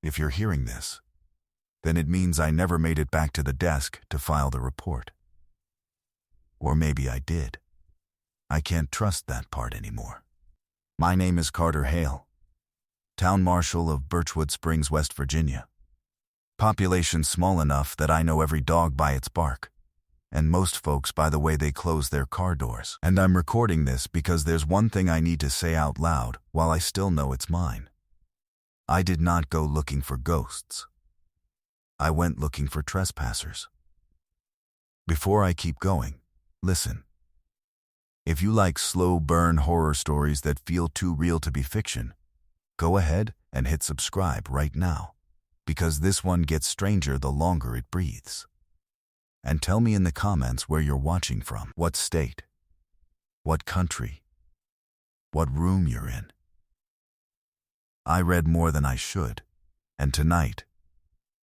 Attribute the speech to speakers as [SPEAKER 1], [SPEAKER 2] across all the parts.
[SPEAKER 1] If you're hearing this, then it means I never made it back to the desk to file the report. Or maybe I did. I can't trust that part anymore. My name is Carter Hale, Town Marshal of Birchwood Springs, West Virginia. Population small enough that I know every dog by its bark, and most folks by the way they close their car doors. And I'm recording this because there's one thing I need to say out loud while I still know it's mine. I did not go looking for ghosts. I went looking for trespassers. Before I keep going, listen. If you like slow burn horror stories that feel too real to be fiction, go ahead and hit subscribe right now, because this one gets stranger the longer it breathes. And tell me in the comments where you're watching from, what state, what country, what room you're in. I read more than I should, and tonight,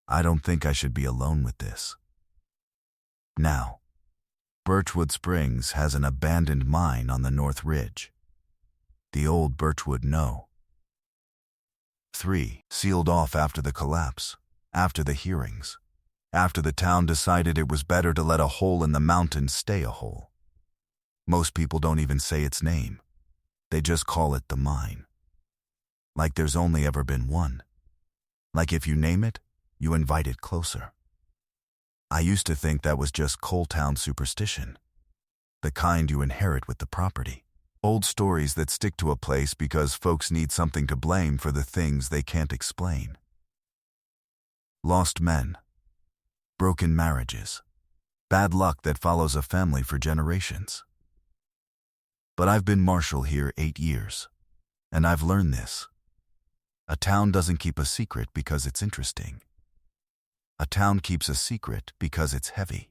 [SPEAKER 1] I don't think I should be alone with this. Now, Birchwood Springs has an abandoned mine on the North Ridge. The old Birchwood No. 3, sealed off after the collapse, after the hearings, after the town decided it was better to let a hole in the mountain stay a hole. Most people don't even say its name. They just call it the mine. Like there's only ever been one. Like if you name it, you invite it closer. I used to think that was just coal town superstition, the kind you inherit with the property. Old stories that stick to a place because folks need something to blame for the things they can't explain. Lost men, broken marriages, bad luck that follows a family for generations. But I've been marshal here 8 years, and I've learned this. A town doesn't keep a secret because it's interesting. A town keeps a secret because it's heavy.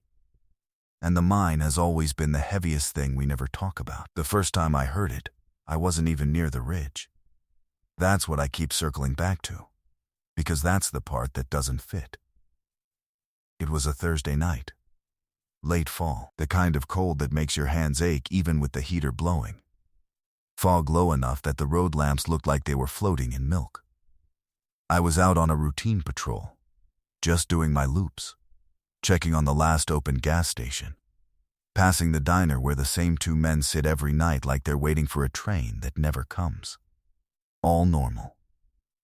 [SPEAKER 1] And the mine has always been the heaviest thing we never talk about. The first time I heard it, I wasn't even near the ridge. That's what I keep circling back to, because that's the part that doesn't fit. It was a Thursday night. Late fall, the kind of cold that makes your hands ache even with the heater blowing. Fog low enough that the road lamps looked like they were floating in milk. I was out on a routine patrol, just doing my loops, checking on the last open gas station, passing the diner where the same 2 men sit every night like they're waiting for a train that never comes. All normal,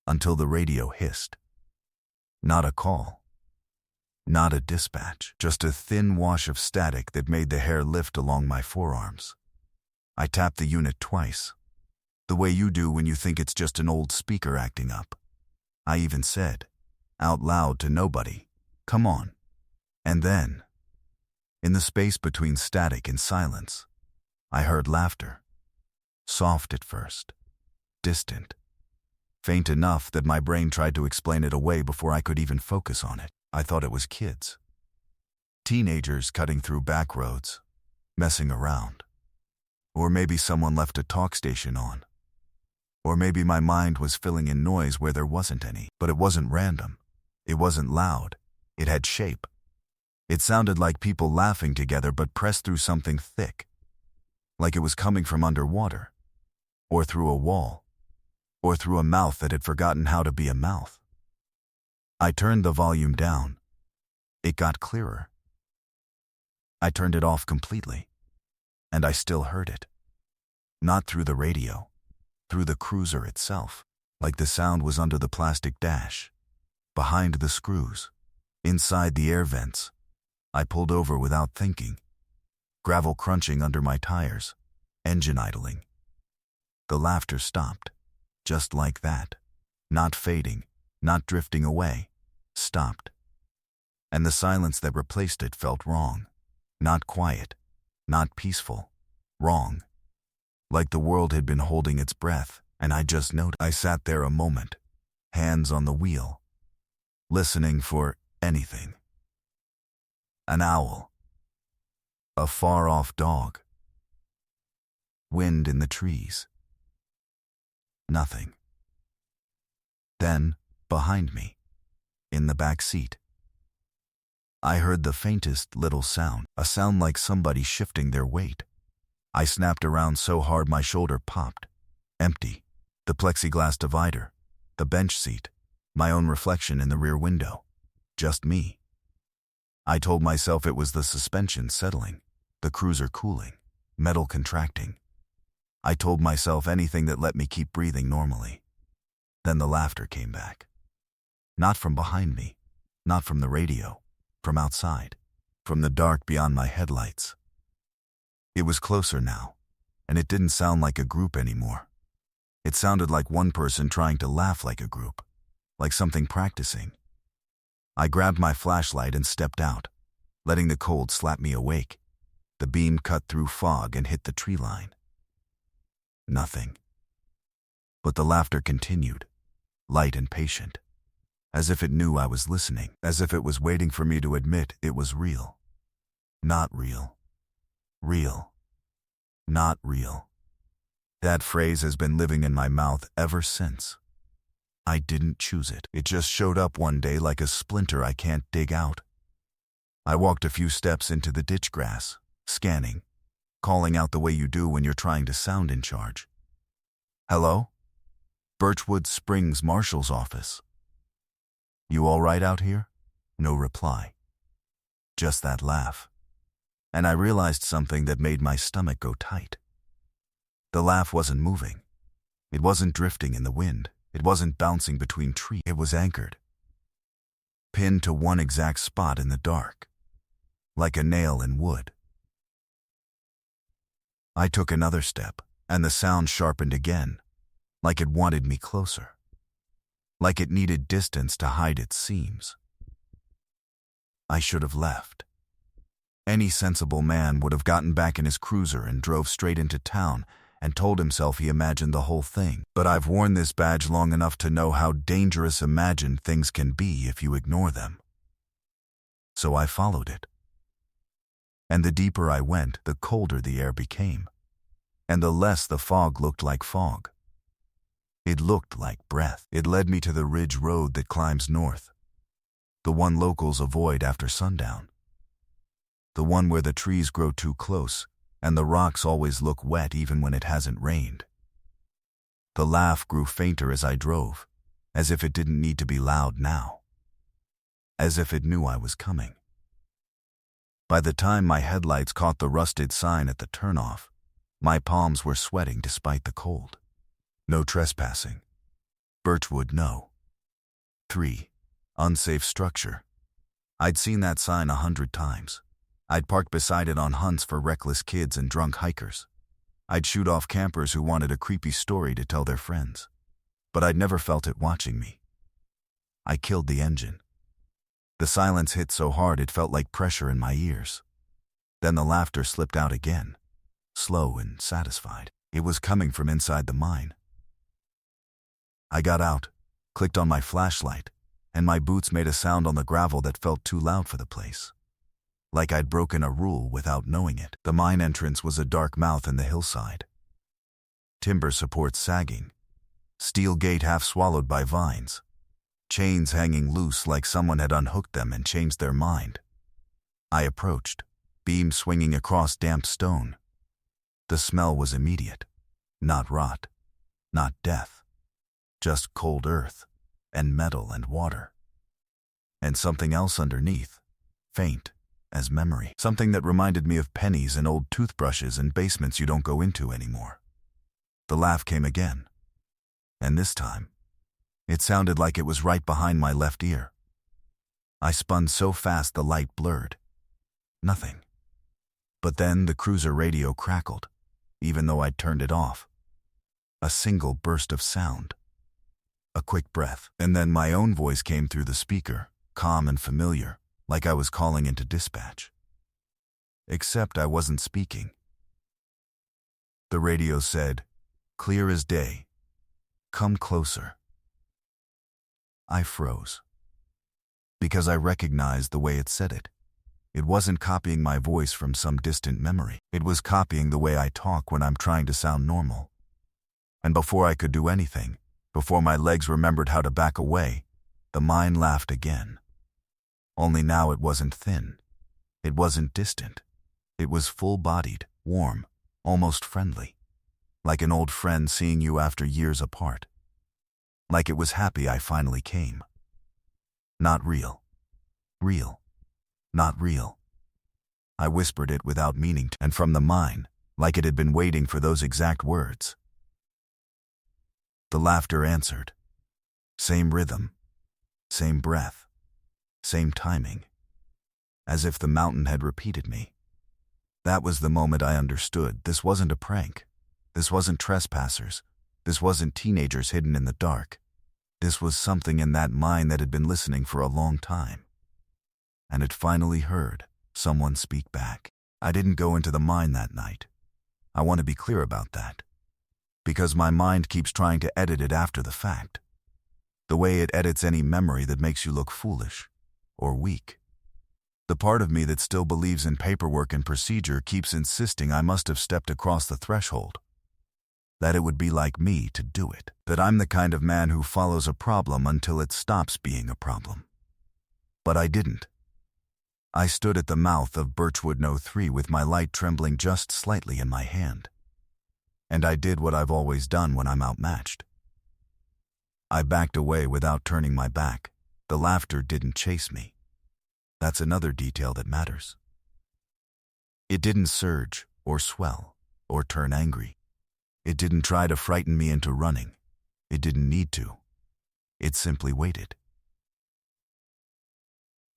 [SPEAKER 1] until the radio hissed. Not a call, not a dispatch, just a thin wash of static that made the hair lift along my forearms. I tapped the unit twice, the way you do when you think it's just an old speaker acting up. I even said, out loud to nobody, "Come on." And then, in the space between static and silence, I heard laughter. Soft at first, distant, faint enough that my brain tried to explain it away before I could even focus on it. I thought it was kids. Teenagers cutting through back roads, messing around. Or maybe someone left a talk station on. Or maybe my mind was filling in noise where there wasn't any. But it wasn't random. It wasn't loud. It had shape. It sounded like people laughing together but pressed through something thick. Like it was coming from underwater. Or through a wall. Or through a mouth that had forgotten how to be a mouth. I turned the volume down. It got clearer. I turned it off completely. And I still heard it. Not through the radio. Through the cruiser itself. Like the sound was under the plastic dash. Behind the screws, inside the air vents. I pulled over without thinking. Gravel crunching under my tires, engine idling. The laughter stopped, just like that. Not fading, not drifting away, stopped. And the silence that replaced it felt wrong. Not quiet, not peaceful, wrong. Like the world had been holding its breath, and I just noticed. I sat there a moment, hands on the wheel, listening for anything. An owl. A far-off dog. Wind in the trees. Nothing. Then, behind me, in the back seat, I heard the faintest little sound, a sound like somebody shifting their weight. I snapped around so hard my shoulder popped. Empty. The plexiglass divider, the bench seat, My own reflection in the rear window. Just me. I told myself it was the suspension settling, the cruiser cooling, metal contracting. I told myself anything that let me keep breathing normally. Then the laughter came back. Not from behind me, not from the radio, from outside, from the dark beyond my headlights. It was closer now, and it didn't sound like a group anymore. It sounded like one person trying to laugh like a group, like something practicing. I grabbed my flashlight and stepped out, letting the cold slap me awake. The beam cut through fog and hit the tree line. Nothing. But the laughter continued, light and patient, as if it knew I was listening, as if it was waiting for me to admit it was real. Not real. Real. Not real. That phrase has been living in my mouth ever since. I didn't choose it. It just showed up one day like a splinter I can't dig out. I walked a few steps into the ditch grass, scanning, calling out the way you do when you're trying to sound in charge. Hello? Birchwood Springs Marshal's office. You all right out here? No reply. Just that laugh. And I realized something that made my stomach go tight. The laugh wasn't moving. It wasn't drifting in the wind. It wasn't bouncing between trees. It was anchored, pinned to one exact spot in the dark, like a nail in wood. I took another step, and the sound sharpened again, like it wanted me closer, like it needed distance to hide its seams. I should have left. Any sensible man would have gotten back in his cruiser and drove straight into town and told himself he imagined the whole thing. But I've worn this badge long enough to know how dangerous imagined things can be if you ignore them. So I followed it. And the deeper I went, the colder the air became, and the less the fog looked like fog. It looked like breath. It led me to the ridge road that climbs north, the one locals avoid after sundown, the one where the trees grow too close and the rocks always look wet even when it hasn't rained. The laugh grew fainter as I drove, as if it didn't need to be loud now, as if it knew I was coming. By the time my headlights caught the rusted sign at the turnoff, my palms were sweating despite the cold. No trespassing. Birchwood, no. 3. Unsafe structure. I'd seen that sign 100 times. I'd parked beside it on hunts for reckless kids and drunk hikers. I'd shoot off campers who wanted a creepy story to tell their friends. But I'd never felt it watching me. I killed the engine. The silence hit so hard it felt like pressure in my ears. Then the laughter slipped out again, slow and satisfied. It was coming from inside the mine. I got out, clicked on my flashlight, and my boots made a sound on the gravel that felt too loud for the place. Like I'd broken a rule without knowing it. The mine entrance was a dark mouth in the hillside. Timber supports sagging, steel gate half swallowed by vines, chains hanging loose like someone had unhooked them and changed their mind. I approached, beam swinging across damp stone. The smell was immediate. Not rot, not death, just cold earth and metal and water. And something else underneath, faint as memory. Something that reminded me of pennies and old toothbrushes and basements you don't go into anymore. The laugh came again. And this time, it sounded like it was right behind my left ear. I spun so fast the light blurred. Nothing. But then the cruiser radio crackled, even though I'd turned it off. A single burst of sound. A quick breath, and then my own voice came through the speaker, calm and familiar, like I was calling into dispatch. Except I wasn't speaking. The radio said, "Clear as day. Come closer." I froze. Because I recognized the way it said it. It wasn't copying my voice from some distant memory. It was copying the way I talk when I'm trying to sound normal. And before I could do anything, before my legs remembered how to back away, the mine laughed again. Only now it wasn't thin. It wasn't distant. It was full-bodied, warm, almost friendly. Like an old friend seeing you after years apart. like it was happy I finally came. Not real. Real. Not real. I whispered it without meaning to, and from the mine, like it had been waiting for those exact words. The laughter answered. Same rhythm. Same breath. Same timing. As if the mountain had repeated me. That was the moment I understood this wasn't a prank. This wasn't trespassers. This wasn't teenagers hidden in the dark. This was something in that mine that had been listening for a long time. And it finally heard someone speak back. I didn't go into the mine that night. I want to be clear about that. Because my mind keeps trying to edit it after the fact. The way it edits any memory that makes you look foolish or weak. The part of me that still believes in paperwork and procedure keeps insisting I must have stepped across the threshold. That it would be like me to do it. That I'm the kind of man who follows a problem until it stops being a problem. But I didn't. I stood at the mouth of Birchwood No. 3 with my light trembling just slightly in my hand. And I did what I've always done when I'm outmatched. I backed away without turning my back. The laughter didn't chase me. That's another detail that matters. It didn't surge or swell or turn angry. It didn't try to frighten me into running. It didn't need to. It simply waited.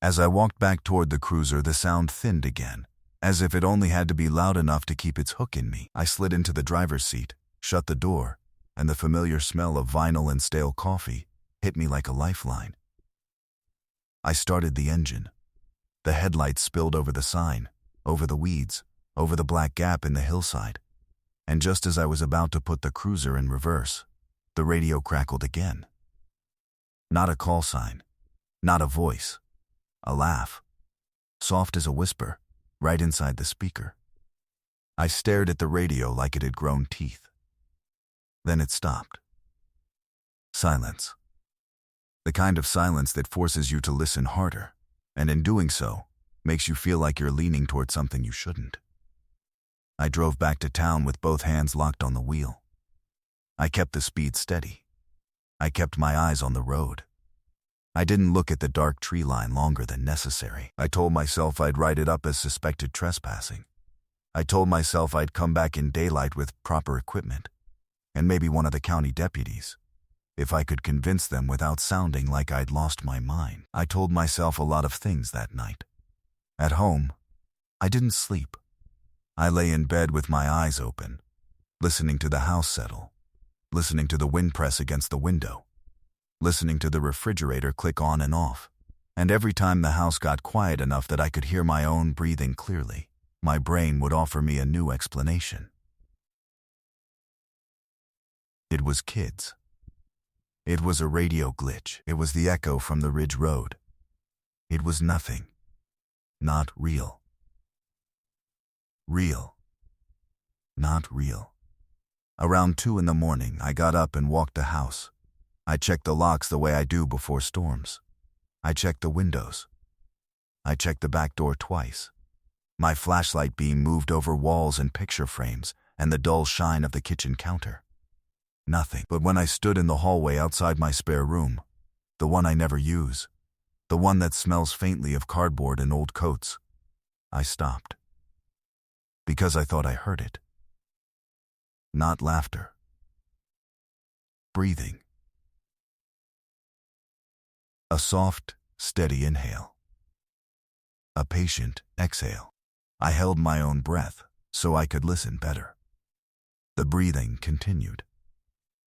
[SPEAKER 1] As I walked back toward the cruiser, the sound thinned again, as if it only had to be loud enough to keep its hook in me. I slid into the driver's seat, shut the door, and the familiar smell of vinyl and stale coffee hit me like a lifeline. I started the engine. The headlights spilled over the sign, over the weeds, over the black gap in the hillside. And just as I was about to put the cruiser in reverse, the radio crackled again. Not a call sign, not a voice, a laugh, soft as a whisper, right inside the speaker. I stared at the radio like it had grown teeth. Then it stopped. Silence. The kind of silence that forces you to listen harder, and in doing so, makes you feel like you're leaning toward something you shouldn't. I drove back to town with both hands locked on the wheel. I kept the speed steady. I kept my eyes on the road. I didn't look at the dark tree line longer than necessary. I told myself I'd write it up as suspected trespassing. I told myself I'd come back in daylight with proper equipment, and maybe one of the county deputies, if I could convince them without sounding like I'd lost my mind. I told myself a lot of things that night. At home, I didn't sleep. I lay in bed with my eyes open, listening to the house settle, listening to the wind press against the window, listening to the refrigerator click on and off, and every time the house got quiet enough that I could hear my own breathing clearly, my brain would offer me a new explanation. It was kids. It was a radio glitch. It was the echo from the Ridge Road. It was nothing. Not real. Real. Not real. Around 2 a.m, I got up and walked the house. I checked the locks the way I do before storms. I checked the windows. I checked the back door twice. My flashlight beam moved over walls and picture frames and the dull shine of the kitchen counter. Nothing. But when I stood in the hallway outside my spare room, the one I never use, the one that smells faintly of cardboard and old coats, I stopped. Because I thought I heard it. Not laughter. Breathing. A soft, steady inhale. A patient exhale. I held my own breath so I could listen better. The breathing continued.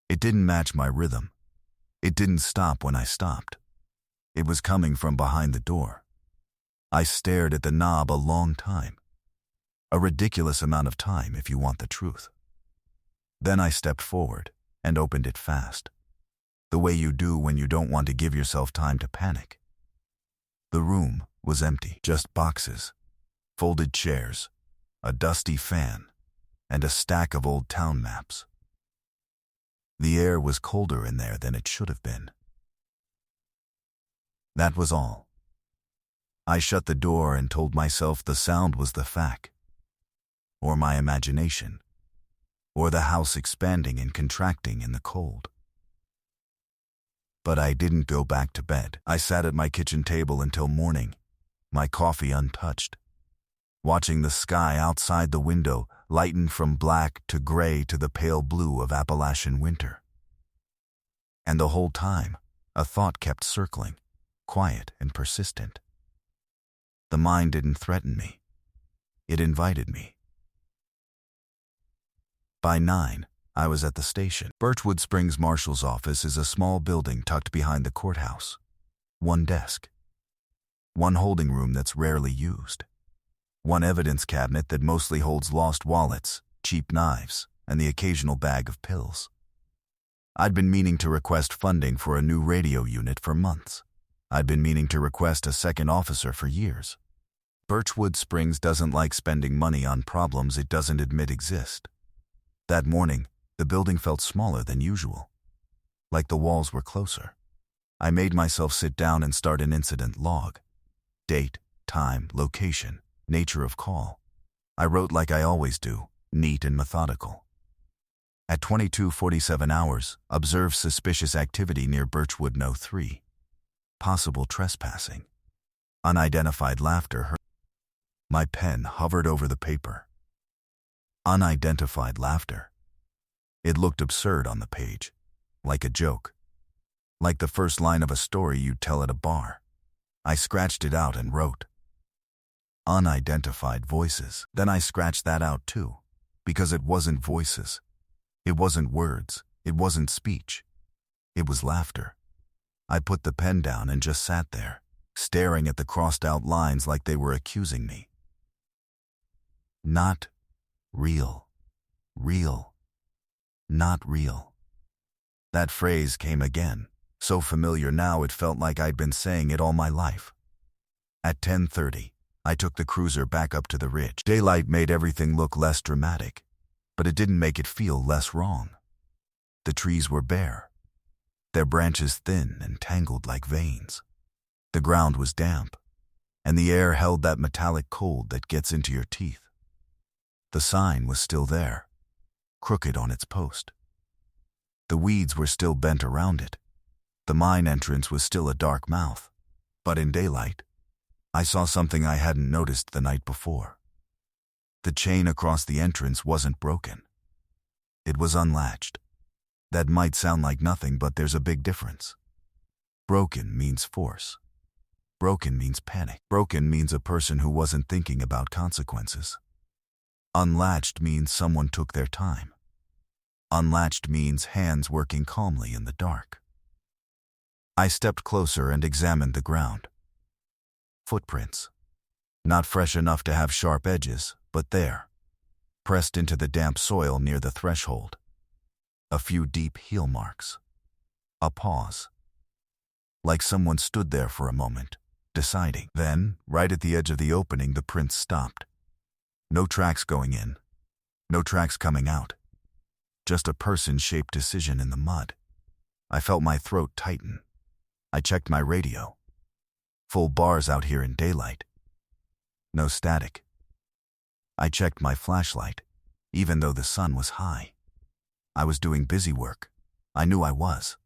[SPEAKER 1] It didn't match my rhythm. It didn't stop when I stopped. It was coming from behind the door. I stared at the knob a long time. A ridiculous amount of time if you want the truth. Then I stepped forward and opened it fast. The way you do when you don't want to give yourself time to panic. The room was empty. Just boxes, folded chairs, a dusty fan, and a stack of old town maps. The air was colder in there than it should have been. That was all. I shut the door and told myself the sound was the fact, or my imagination, or the house expanding and contracting in the cold. But I didn't go back to bed. I sat at my kitchen table until morning, my coffee untouched, watching the sky outside the window lighten from black to gray to the pale blue of Appalachian winter. And the whole time, a thought kept circling, quiet and persistent. The mind didn't threaten me. It invited me. By 9, I was at the station. Birchwood Springs Marshal's office is a small building tucked behind the courthouse. One desk. One holding room that's rarely used. One evidence cabinet that mostly holds lost wallets, cheap knives, and the occasional bag of pills. I'd been meaning to request funding for a new radio unit for months. I'd been meaning to request a second officer for years. Birchwood Springs doesn't like spending money on problems it doesn't admit exist. That morning, the building felt smaller than usual, like the walls were closer. I made myself sit down and start an incident log. Date, time, location, nature of call. I wrote like I always do, neat and methodical. At 22:47 hours, observed suspicious activity near Birchwood No. 3. Possible trespassing. Unidentified laughter heard. My pen hovered over the paper. Unidentified laughter. It looked absurd on the page, like a joke, like the first line of a story you'd tell at a bar. I scratched it out and wrote, unidentified voices. Then I scratched that out too, because it wasn't voices. It wasn't words. It wasn't speech. It was laughter. I put the pen down and just sat there, staring at the crossed-out lines like they were accusing me. Not real. Real. Not real. That phrase came again, so familiar now it felt like I'd been saying it all my life. At 10:30, I took the cruiser back up to the ridge. Daylight made everything look less dramatic, but it didn't make it feel less wrong. The trees were bare, their branches thin and tangled like veins. The ground was damp, and the air held that metallic cold that gets into your teeth. The sign was still there, crooked on its post. The weeds were still bent around it. The mine entrance was still a dark mouth. But in daylight, I saw something I hadn't noticed the night before. The chain across the entrance wasn't broken. It was unlatched. That might sound like nothing, but there's a big difference. Broken means force. Broken means panic. Broken means a person who wasn't thinking about consequences. Unlatched means someone took their time. Unlatched means hands working calmly in the dark. I stepped closer and examined the ground. Footprints. Not fresh enough to have sharp edges, but there, pressed into the damp soil near the threshold. A few deep heel marks. A pause. Like someone stood there for a moment, deciding. Then, right at the edge of the opening, the prints stopped. No tracks going in. No tracks coming out. Just a person-shaped decision in the mud. I felt my throat tighten. I checked my radio. Full bars out here in daylight. No static. I checked my flashlight, even though the sun was high. I was doing busy work. I knew I was.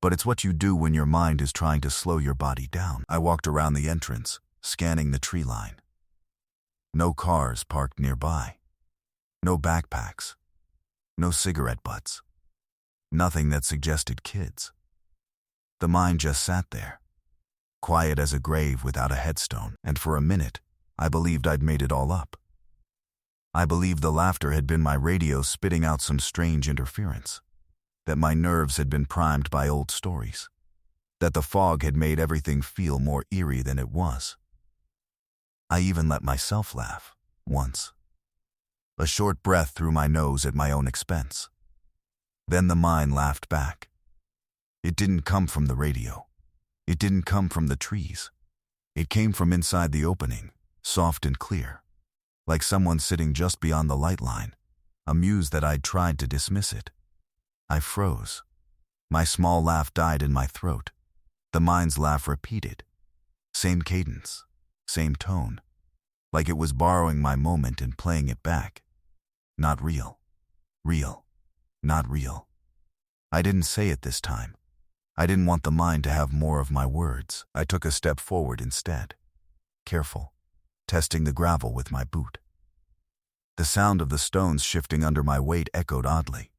[SPEAKER 1] But it's what you do when your mind is trying to slow your body down. I walked around the entrance, scanning the tree line. No cars parked nearby. No backpacks. No cigarette butts. Nothing that suggested kids. The mind just sat there, quiet as a grave without a headstone, and for a minute, I believed I'd made it all up. I believed the laughter had been my radio spitting out some strange interference, that my nerves had been primed by old stories, that the fog had made everything feel more eerie than it was. I even let myself laugh, once. A short breath through my nose at my own expense. Then the mind laughed back. It didn't come from the radio. It didn't come from the trees. It came from inside the opening, soft and clear, like someone sitting just beyond the light line, amused that I'd tried to dismiss it. I froze. My small laugh died in my throat. The mind's laugh repeated. Same cadence, same tone, like it was borrowing my moment and playing it back. Not real. Real. Not real. I didn't say it this time. I didn't want the mind to have more of my words. I took a step forward instead, careful, testing the gravel with my boot. The sound of the stones shifting under my weight echoed oddly,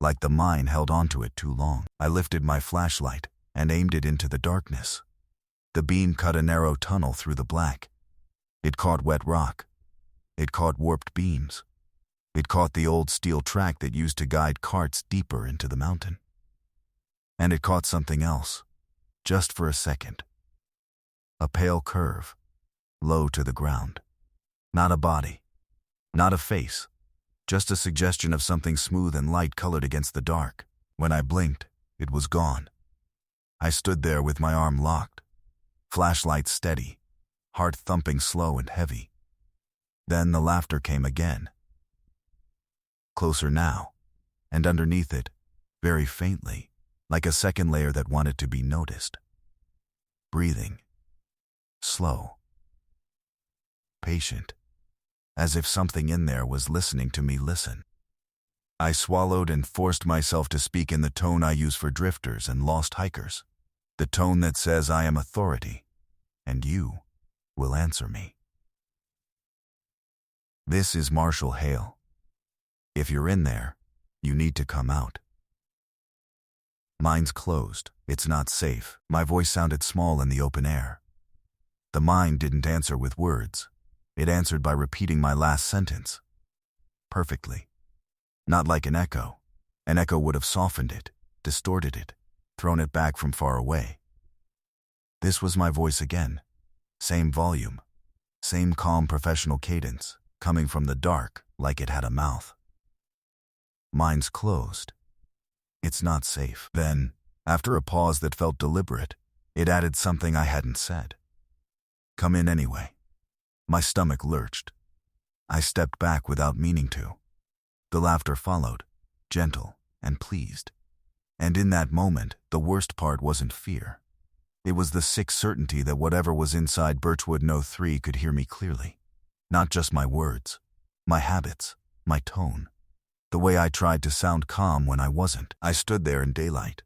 [SPEAKER 1] like the mine held onto it too long. I lifted my flashlight and aimed it into the darkness. The beam cut a narrow tunnel through the black. It caught wet rock. It caught warped beams. It caught the old steel track that used to guide carts deeper into the mountain. And it caught something else, just for a second. A pale curve, low to the ground. Not a body, not a face, just a suggestion of something smooth and light-colored against the dark. When I blinked, it was gone. I stood there with my arm locked, flashlight steady, heart thumping slow and heavy. Then the laughter came again. Closer now, and underneath it, very faintly, like a second layer that wanted to be noticed. Breathing. Slow. Patient. As if something in there was listening to me listen. I swallowed and forced myself to speak in the tone I use for drifters and lost hikers. The tone that says I am authority, and you will answer me. This is Marshal Hale. If you're in there, you need to come out. Mine's closed. It's not safe. My voice sounded small in the open air. The mind didn't answer with words. It answered by repeating my last sentence. Perfectly. Not like an echo. An echo would have softened it, distorted it, thrown it back from far away. This was my voice again. Same volume. Same calm professional cadence, coming from the dark like it had a mouth. Mine's closed. It's not safe. Then, after a pause that felt deliberate, it added something I hadn't said. Come in anyway. My stomach lurched. I stepped back without meaning to. The laughter followed, gentle and pleased. And in that moment, the worst part wasn't fear. It was the sick certainty that whatever was inside Birchwood No. 3 could hear me clearly. Not just my words, my habits, my tone. The way I tried to sound calm when I wasn't. I stood there in daylight,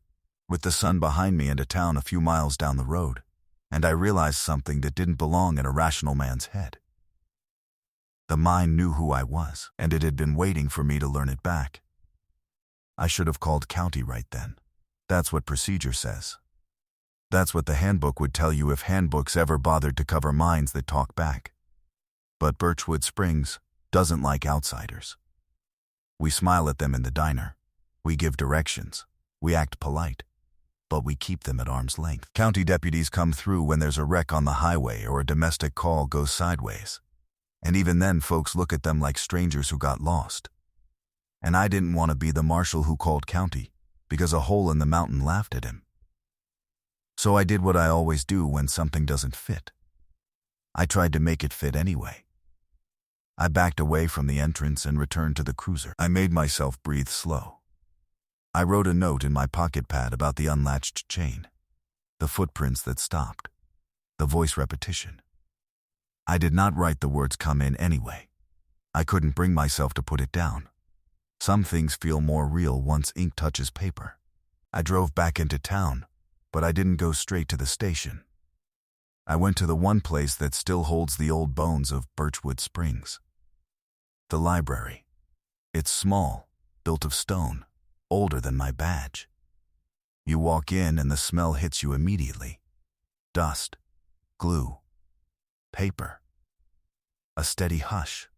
[SPEAKER 1] with the sun behind me and a town a few miles down the road, and I realized something that didn't belong in a rational man's head. The mind knew who I was, and it had been waiting for me to learn it back. I should have called county right then. That's what procedure says. That's what the handbook would tell you if handbooks ever bothered to cover minds that talk back. But Birchwood Springs doesn't like outsiders. We smile at them in the diner. We give directions. We act polite. But we keep them at arm's length. County deputies come through when there's a wreck on the highway or a domestic call goes sideways. And even then folks look at them like strangers who got lost. And I didn't want to be the marshal who called county, because a hole in the mountain laughed at him. So I did what I always do when something doesn't fit. I tried to make it fit anyway. I backed away from the entrance and returned to the cruiser. I made myself breathe slow. I wrote a note in my pocket pad about the unlatched chain, the footprints that stopped, the voice repetition. I did not write the words "come in" anyway. I couldn't bring myself to put it down. Some things feel more real once ink touches paper. I drove back into town, but I didn't go straight to the station. I went to the one place that still holds the old bones of Birchwood Springs. The library. It's small, built of stone, older than my badge. You walk in and the smell hits you immediately. Dust, glue, paper. A steady hush,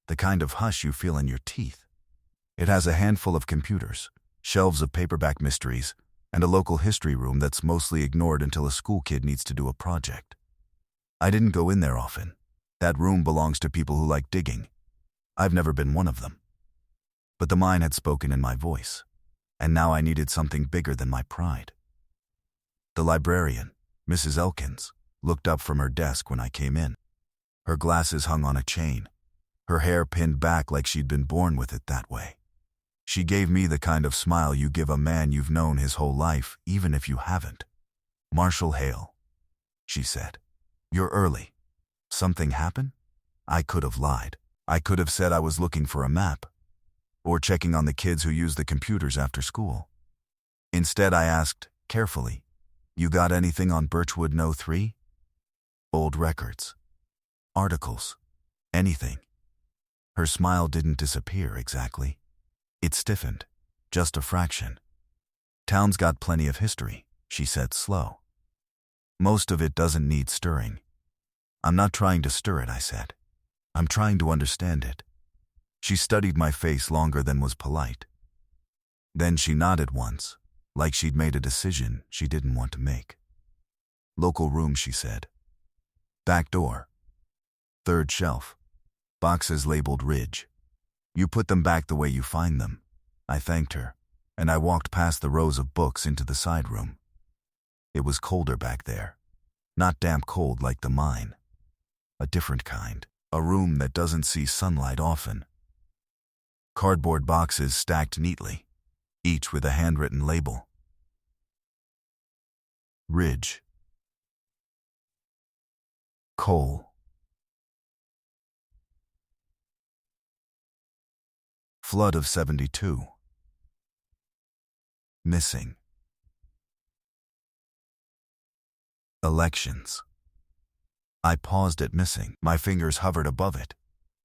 [SPEAKER 1] the kind of hush you feel in your teeth. It has a handful of computers, shelves of paperback mysteries, and a local history room that's mostly ignored until a school kid needs to do a project. I didn't go in there often. That room belongs to people who like digging. I've never been one of them. But the mine had spoken in my voice, and now I needed something bigger than my pride. The librarian, Mrs. Elkins, looked up from her desk when I came in. Her glasses hung on a chain, her hair pinned back like she'd been born with it that way. She gave me the kind of smile you give a man you've known his whole life, even if you haven't. "Marshal Hale," she said. "You're early. Something happened?" I could have lied. I could have said I was looking for a map, or checking on the kids who use the computers after school. Instead, I asked, Carefully. You got anything on Birchwood No. 3? Old records. Articles. Anything. Her smile didn't disappear exactly. It stiffened. Just a fraction. Town's got plenty of history, she said slow. Most of it doesn't need stirring. I'm not trying to stir it, I said. I'm trying to understand it. She studied my face longer than was polite. Then she nodded once, like she'd made a decision she didn't want to make. Local room, she said. Back door. Third shelf. Boxes labeled Ridge. You put them back the way you find them. I thanked her, and I walked past the rows of books into the side room. It was colder back there. Not damp cold like the mine. A different kind. A room that doesn't see sunlight often. Cardboard boxes stacked neatly, each with a handwritten label. Ridge. Coal. Flood of 72. Missing. Elections. I paused at missing. My fingers hovered above it,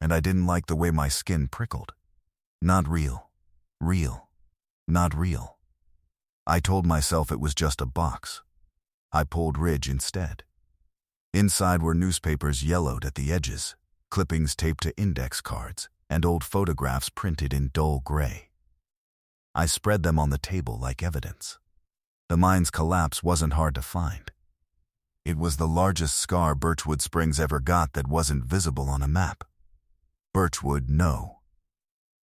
[SPEAKER 1] and I didn't like the way my skin prickled. Not real. Real. Not real. I told myself it was just a box. I pulled Ridge instead. Inside were newspapers yellowed at the edges, clippings taped to index cards, and old photographs printed in dull gray. I spread them on the table like evidence. The mine's collapse wasn't hard to find. It was the largest scar Birchwood Springs ever got that wasn't visible on a map. Birchwood No.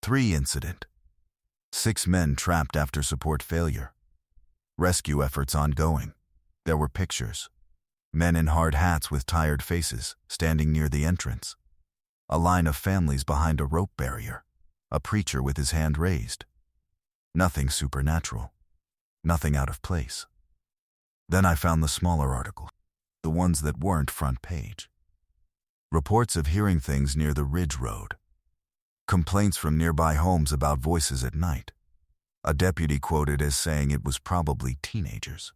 [SPEAKER 1] 3 incident. 6 men trapped after support failure. Rescue efforts ongoing. There were pictures. Men in hard hats with tired faces, standing near the entrance. A line of families behind a rope barrier. A preacher with his hand raised. Nothing supernatural. Nothing out of place. Then I found the smaller articles. The ones that weren't front page. Reports of hearing things near the Ridge Road. Complaints from nearby homes about voices at night. A deputy quoted as saying it was probably teenagers.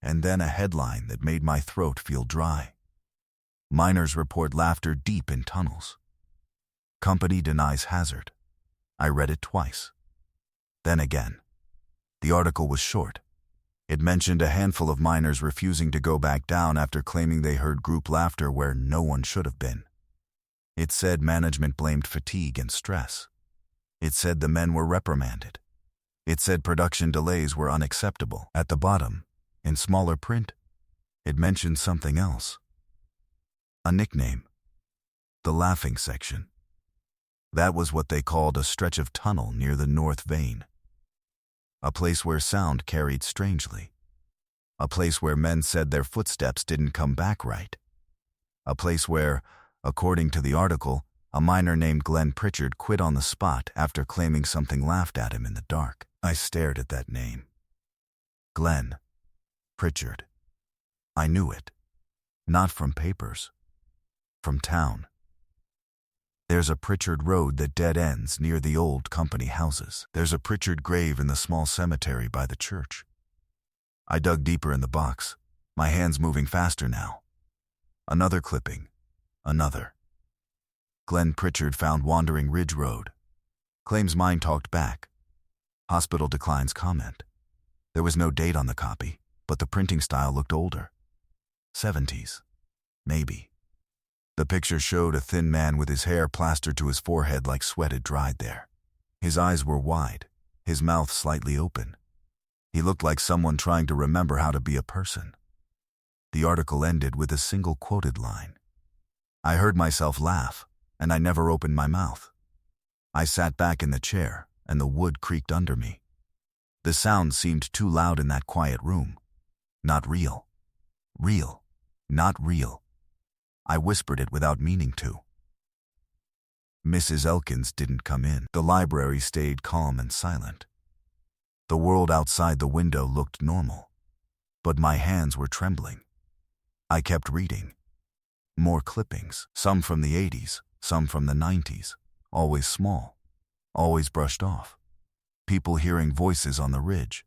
[SPEAKER 1] And then a headline that made my throat feel dry. Miners report laughter deep in tunnels. Company denies hazard. I read it twice. Then again. The article was short. It mentioned a handful of miners refusing to go back down after claiming they heard group laughter where no one should have been. It said management blamed fatigue and stress. It said the men were reprimanded. It said production delays were unacceptable. At the bottom, in smaller print, it mentioned something else. A nickname. The laughing section. That was what they called a stretch of tunnel near the North Vein. A place where sound carried strangely. A place where men said their footsteps didn't come back right. A place where, according to the article, a miner named Glenn Pritchard quit on the spot after claiming something laughed at him in the dark. I stared at that name. Glenn Pritchard. I knew it. Not from papers. From town. There's a Pritchard Road that dead ends near the old company houses. There's a Pritchard grave in the small cemetery by the church. I dug deeper in the box, my hands moving faster now. Another clipping. Another. Glenn Pritchard found wandering Ridge Road. Claims mine talked back. Hospital declines comment. There was no date on the copy, but the printing style looked older. 70s. Maybe. The picture showed a thin man with his hair plastered to his forehead like sweat had dried there. His eyes were wide, his mouth slightly open. He looked like someone trying to remember how to be a person. The article ended with a single quoted line. I heard myself laugh, and I never opened my mouth. I sat back in the chair, and the wood creaked under me. The sound seemed too loud in that quiet room. Not real. Real. Not real. I whispered it without meaning to. Mrs. Elkins didn't come in. The library stayed calm and silent. The world outside the window looked normal, but my hands were trembling. I kept reading. More clippings, some from the 80s, some from the 90s, always small, always brushed off. People hearing voices on the ridge.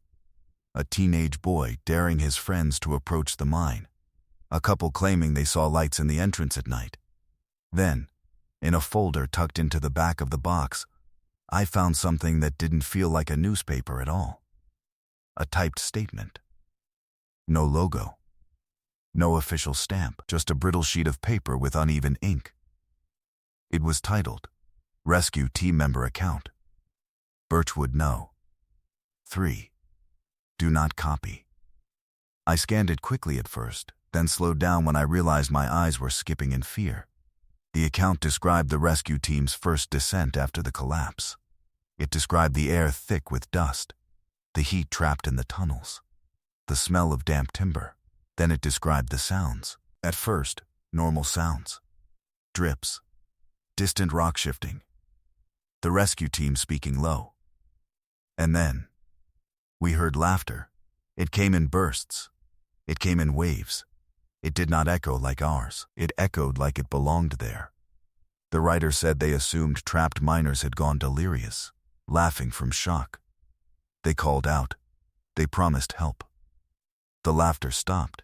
[SPEAKER 1] a teenage boy daring his friends to approach the mine, a couple claiming they saw lights in the entrance at night. Then, in a folder tucked into the back of the box, I found something that didn't feel like a newspaper at all. A typed statement. No logo. No official stamp, just a brittle sheet of paper with uneven ink. It was titled, Rescue Team Member Account. Birchwood No. 3. Do not copy. I scanned it quickly at first, then slowed down when I realized my eyes were skipping in fear. The account described the rescue team's first descent after the collapse. It described the air thick with dust, the heat trapped in the tunnels, the smell of damp timber. Then it described the sounds. At first, normal sounds. Drips. Distant rock shifting. The rescue team speaking low. And then, we heard laughter. It came in bursts. It came in waves. It did not echo like ours. It echoed like it belonged there. The writer said they assumed trapped miners had gone delirious, laughing from shock. They called out. They promised help. The laughter stopped.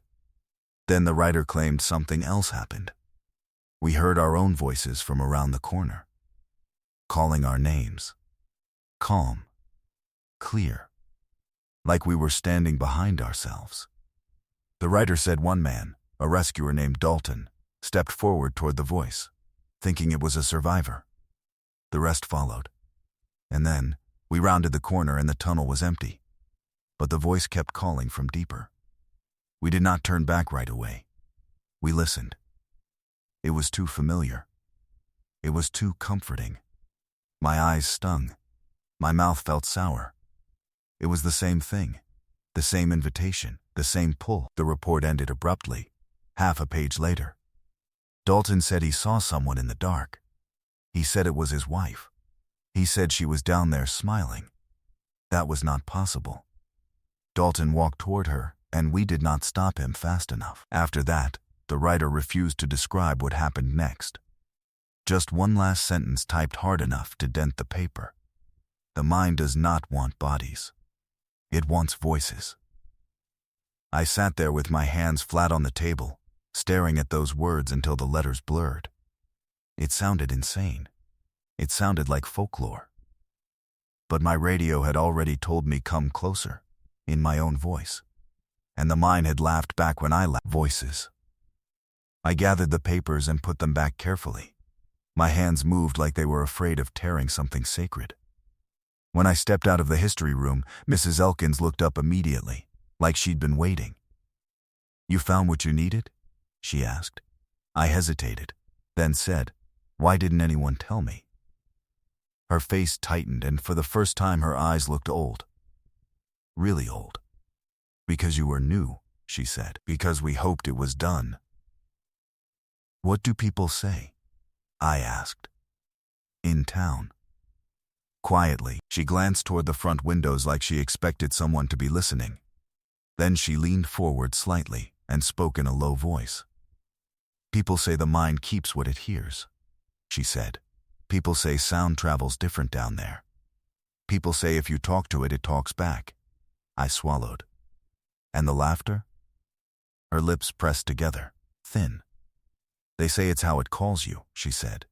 [SPEAKER 1] Then the writer claimed something else happened. We heard our own voices from around the corner, calling our names. Calm. Clear. Like we were standing behind ourselves. The writer said one man, a rescuer named Dalton, stepped forward toward the voice, thinking it was a survivor. The rest followed. And then, we rounded the corner and the tunnel was empty. But the voice kept calling from deeper. We did not turn back right away. We listened. It was too familiar. It was too comforting. My eyes stung. My mouth felt sour. It was the same thing, the same invitation, the same pull. The report ended abruptly, half a page later. Dalton said he saw someone in the dark. He said it was his wife. He said she was down there smiling. That was not possible. Dalton walked toward her, and we did not stop him fast enough. After that, the writer refused to describe what happened next. Just one last sentence typed hard enough to dent the paper. The mind does not want bodies. It wants voices. I sat there with my hands flat on the table, staring at those words until the letters blurred. It sounded insane. It sounded like folklore. But my radio had already told me come closer, in my own voice. And the mine had laughed back when I laughed. Voices. I gathered the papers and put them back carefully. My hands moved like they were afraid of tearing something sacred. When I stepped out of the history room, Mrs. Elkins looked up immediately, like she'd been waiting. "You found what you needed?" she asked. I hesitated, then said, "Why didn't anyone tell me?" Her face tightened, and for the first time her eyes looked old. Really old. "Because you were new," she said. "Because we hoped it was done." "What do people say?" I asked. "In town?" Quietly, she glanced toward the front windows like she expected someone to be listening. Then she leaned forward slightly and spoke in a low voice. "People say the mind keeps what it hears," she said. "People say sound travels different down there. People say if you talk to it, it talks back." I swallowed. "And the laughter?" Her lips pressed together, thin. "They say it's how it calls you," she said.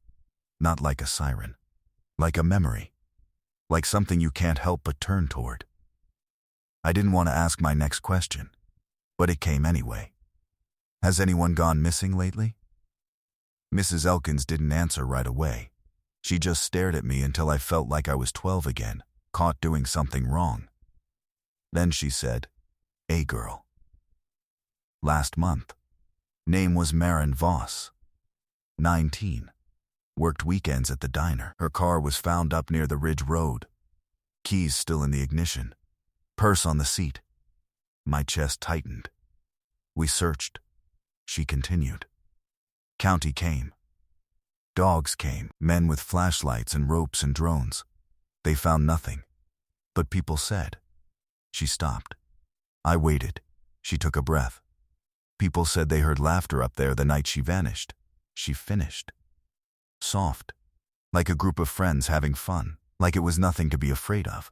[SPEAKER 1] "Not like a siren. Like a memory. Like something you can't help but turn toward." I didn't want to ask my next question, but it came anyway. "Has anyone gone missing lately?" Mrs. Elkins didn't answer right away. She just stared at me until I felt like I was 12 again, caught doing something wrong. Then she said, "A girl. Last month. Name was Maren Voss. 19. Worked weekends at the diner. Her car was found up near the Ridge Road. Keys still in the ignition. Purse on the seat." My chest tightened. "We searched," she continued. "County came. Dogs came, men with flashlights and ropes and drones. They found nothing. But people said." She stopped. I waited. She took a breath. "People said they heard laughter up there the night she vanished." She finished. Soft. Like a group of friends having fun, like it was nothing to be afraid of.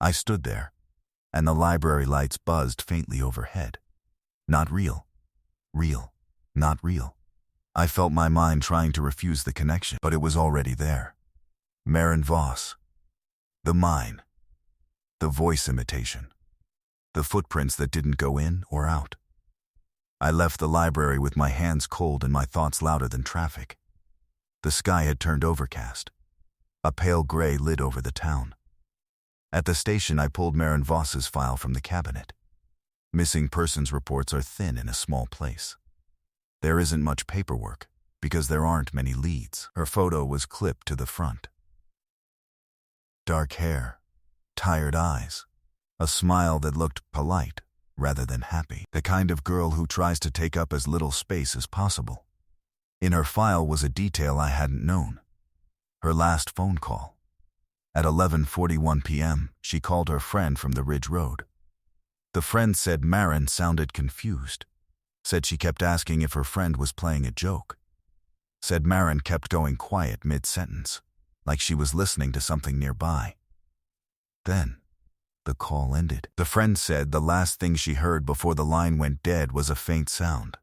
[SPEAKER 1] I stood there, and the library lights buzzed faintly overhead. Not real. Real. Not real. I felt my mind trying to refuse the connection, but it was already there. Maren Voss. The mine. The voice imitation. The footprints that didn't go in or out. I left the library with my hands cold and my thoughts louder than traffic. The sky had turned overcast. A pale gray lit over the town. At the station, I pulled Maren Voss's file from the cabinet. Missing persons reports are thin in a small place. There isn't much paperwork, because there aren't many leads. Her photo was clipped to the front. Dark hair, tired eyes, a smile that looked polite rather than happy. The kind of girl who tries to take up as little space as possible. In her file was a detail I hadn't known. Her last phone call. At 11:41 p.m., she called her friend from the Ridge Road. The friend said Maren sounded confused. Said she kept asking if her friend was playing a joke. Said Maren kept going quiet mid-sentence, like she was listening to something nearby. Then, the call ended. The friend said the last thing she heard before the line went dead was a faint sound.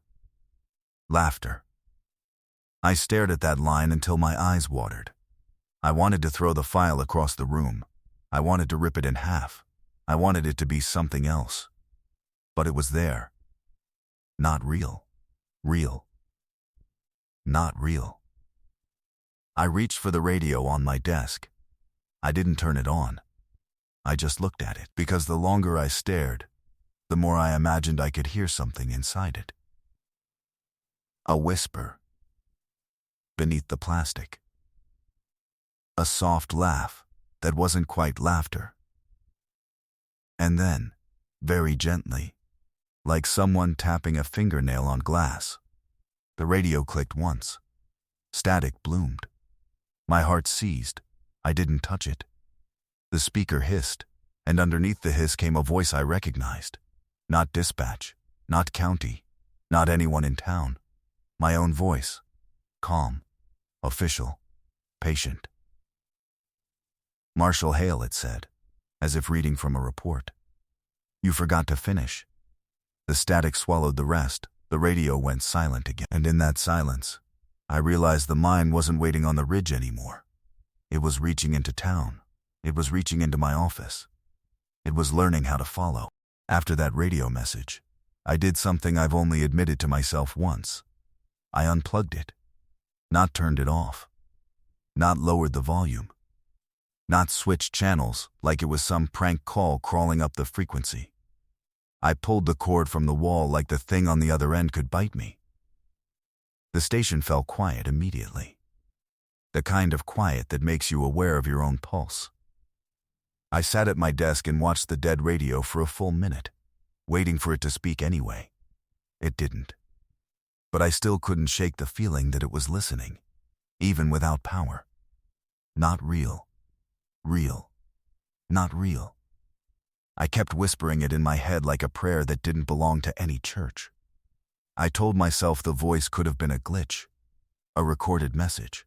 [SPEAKER 1] Laughter. I stared at that line until my eyes watered. I wanted to throw the file across the room. I wanted to rip it in half. I wanted it to be something else. But it was there. Not real. Real. Not real. I reached for the radio on my desk. I didn't turn it on. I just looked at it, because the longer I stared, the more I imagined I could hear something inside it. A whisper. Beneath the plastic. A soft laugh that wasn't quite laughter. And then, very gently, like someone tapping a fingernail on glass, the radio clicked once. Static bloomed. My heart seized. I didn't touch it. The speaker hissed, and underneath the hiss came a voice I recognized. Not dispatch, not county, not anyone in town. My own voice. Calm, official, patient. Marshal Hale, it said, as if reading from a report. You forgot to finish. The static swallowed the rest. The radio went silent again. And in that silence, I realized the mine wasn't waiting on the ridge anymore. It was reaching into town. It was reaching into my office. It was learning how to follow. After that radio message, I did something I've only admitted to myself once. I unplugged it. Not turned it off. Not lowered the volume. Not switched channels like it was some prank call crawling up the frequency. I pulled the cord from the wall like the thing on the other end could bite me. The station fell quiet immediately. The kind of quiet that makes you aware of your own pulse. I sat at my desk and watched the dead radio for a full minute, waiting for it to speak anyway. It didn't. But I still couldn't shake the feeling that it was listening, even without power. Not real. Real. Not real. I kept whispering it in my head like a prayer that didn't belong to any church. I told myself the voice could have been a glitch, a recorded message,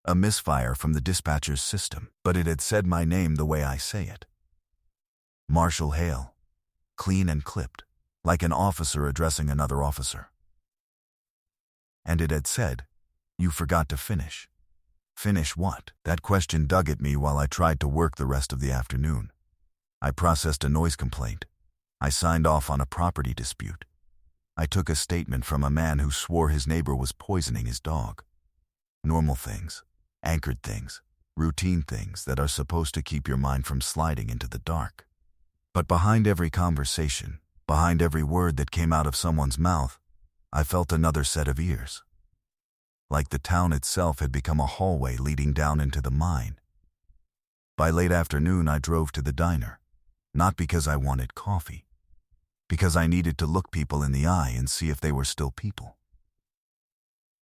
[SPEAKER 1] a misfire from the dispatcher's system, but it had said my name the way I say it. Marshal Hale, clean and clipped, like an officer addressing another officer. And it had said, "You forgot to finish." Finish what? That question dug at me while I tried to work the rest of the afternoon. I processed a noise complaint. I signed off on a property dispute. I took a statement from a man who swore his neighbor was poisoning his dog. Normal things, anchored things, routine things that are supposed to keep your mind from sliding into the dark. But behind every conversation, behind every word that came out of someone's mouth, I felt another set of ears. Like the town itself had become a hallway leading down into the mine. By late afternoon, I drove to the diner, not because I wanted coffee, because I needed to look people in the eye and see if they were still people.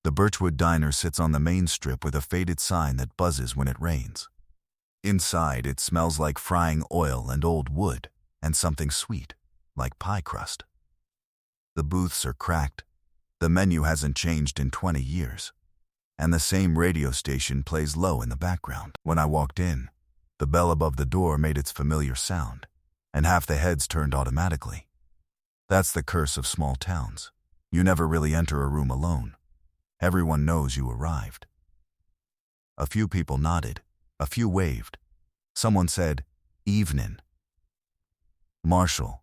[SPEAKER 1] The Birchwood Diner sits on the main strip with a faded sign that buzzes when it rains. Inside, it smells like frying oil and old wood, and something sweet, like pie crust. The booths are cracked. The menu hasn't changed in 20 years. And the same radio station plays low in the background. When I walked in, the bell above the door made its familiar sound. and half the heads turned automatically. That's the curse of small towns. You never really enter a room alone. Everyone knows you arrived. A few people nodded. A few waved. Someone said, "Evenin', Marshal."